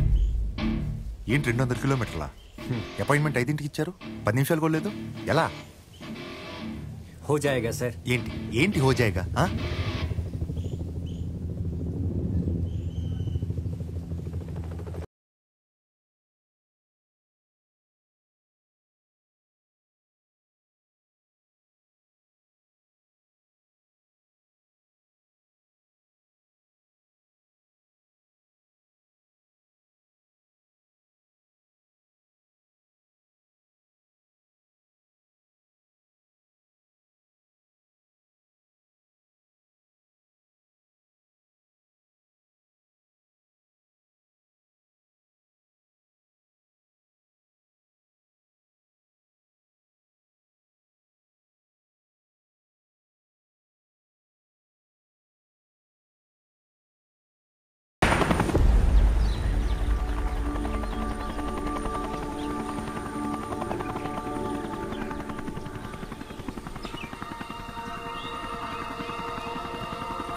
ఏంటి 200 కిలోమీటర్లా? అపాయింట్మెంట్ 5ంటికి ఇచ్చారు, 10 నిమిషాలు కూడా లేదు. ఎలా హో జాయేగా సార్. ఏంటి ఏంటి హో జాయేగా?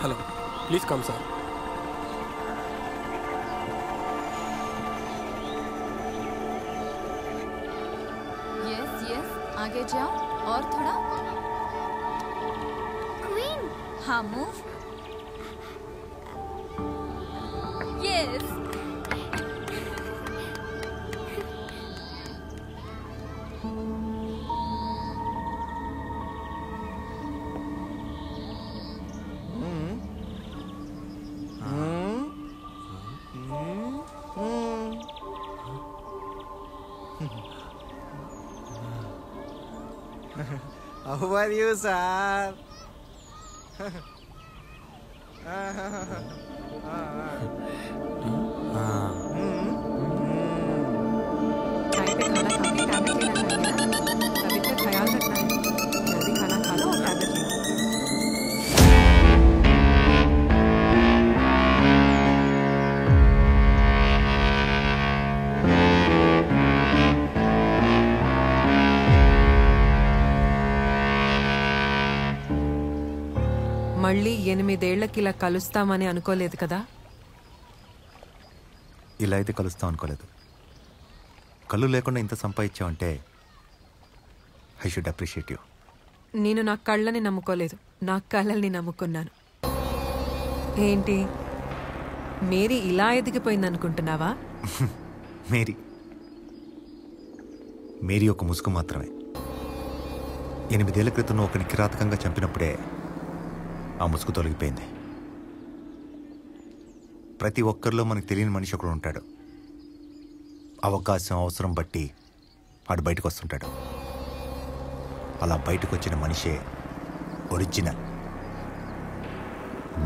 Hello, please come sir. Yes yes, आगे जाओ और थोड़ा. क्वीन. हाँ, move. Yes. How are you, sir? మళ్ళీ 8 ఏళ్లకి ఇలా కలుస్తామని అనుకోలేదు కదా? ఇలా అయితే కలుస్తాం అనుకోలేదు. కళ్ళు లేకుండా ఇంత సంపాదించావంటే ఐ షుడ్ అప్రిషియేట్ యూ. నేను నా కళ్ళని నమ్ముకోలేదు, నా కళ్ళని నమ్ముకున్నాను. ఏంటి మేరీ ఇలా ఎదిగిపోయింది అనుకుంటున్నావా? మేరీ ఒక ముసుగు మాత్రమే. 8 ఏళ్ల క్రితం ఒకని కిరాతకంగా చంపినప్పుడే ఆ ముసుగు తొలగిపోయింది. ప్రతి ఒక్కరిలో మనకు తెలియని మనిషి ఒకడు ఉంటాడు. అవకాశం అవసరం బట్టి వాడు బయటకు వస్తుంటాడు. అలా బయటకు వచ్చిన మనిషే ఒరిజినల్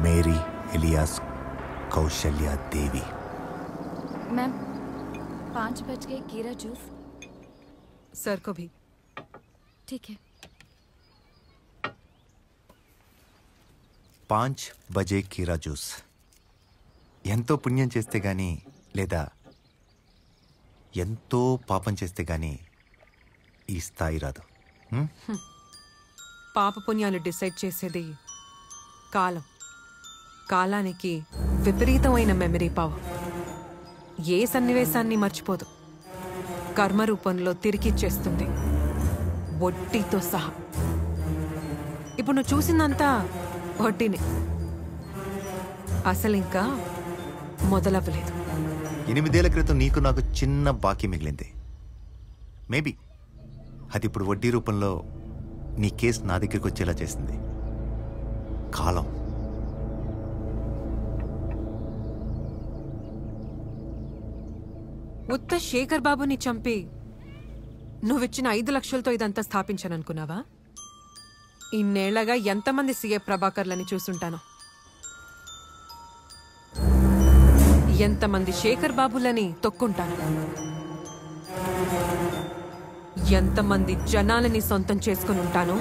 మేరీ ఎలియాస్ కౌశల్య దేవి. मैम 5 बज गए, कीरा जूस. सर को भी. ठीक है. 5 బజే కీరా జ్యూస్. ఎంతో పుణ్యం చేస్తే గానీ లేదా ఎంతో పాపం చేస్తే గానీ ఈ స్థాయి రాదు. పాప పుణ్యాలు డిసైడ్ చేసేది కాలం. కాలానికి విపరీతమైన మెమరీ పవర్. ఏ సన్నివేశాన్ని మర్చిపోదు. కర్మ రూపంలో తిరిగిచ్చేస్తుంది, వడ్డీతో సహా. ఇప్పుడు నువ్వు చూసిందంతా వడ్డీనే, అసలు ఇంకా మొదలవ్వలేదు. 8 ఏళ్ల క్రితం నీకు నాకు చిన్న బాకీ మిగిలింది. మేబీ అది ఇప్పుడు వడ్డీ రూపంలో నీ కేసు నా దగ్గరికి వచ్చేలా చేసింది కాలం. ఉత్త శేఖర్ బాబుని చంపి నువ్విచ్చిన 5 లక్షలతో ఇదంతా స్థాపించాననుకున్నావా? ఇన్నేళ్లగా ఎంతమంది సీఏ ప్రభాకర్లని చూసుంటాను. ఎంతమంది శేఖర్ బాబులని తొక్కుంటాను. ఎంతమంది జనాలని సొంతం చేసుకుని ఉంటాను.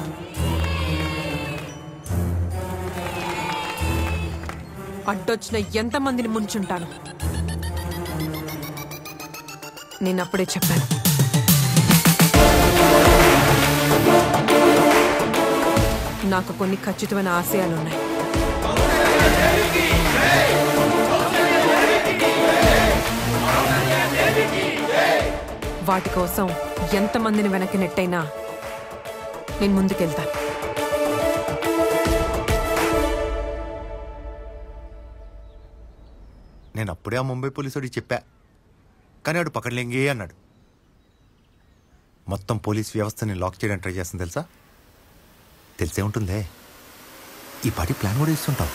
అడ్డొచ్చిన ఎంతమందిని ముంచుంటాను. నేను అప్పుడే చెప్పాను. నాకు కొన్ని ఖచ్చితమైన ఆశయాలున్నాయి. వాటి కోసం ఎంతమందిని వెనక్కి నెట్టైనా నేను ముందుకెళ్తాను. నేను అప్పుడే ఆ ముంబై పోలీసుడికి చెప్పా, కానీ వాడు పక్కడలేంగే అన్నాడు. మొత్తం పోలీస్ వ్యవస్థని లాక్ చేయడానికి ట్రై చేస్తుంది తెలుసా? తెలిసే ఉంటుందే. ఈ పాటి ప్లాన్ కూడా ఇస్తుంటావు.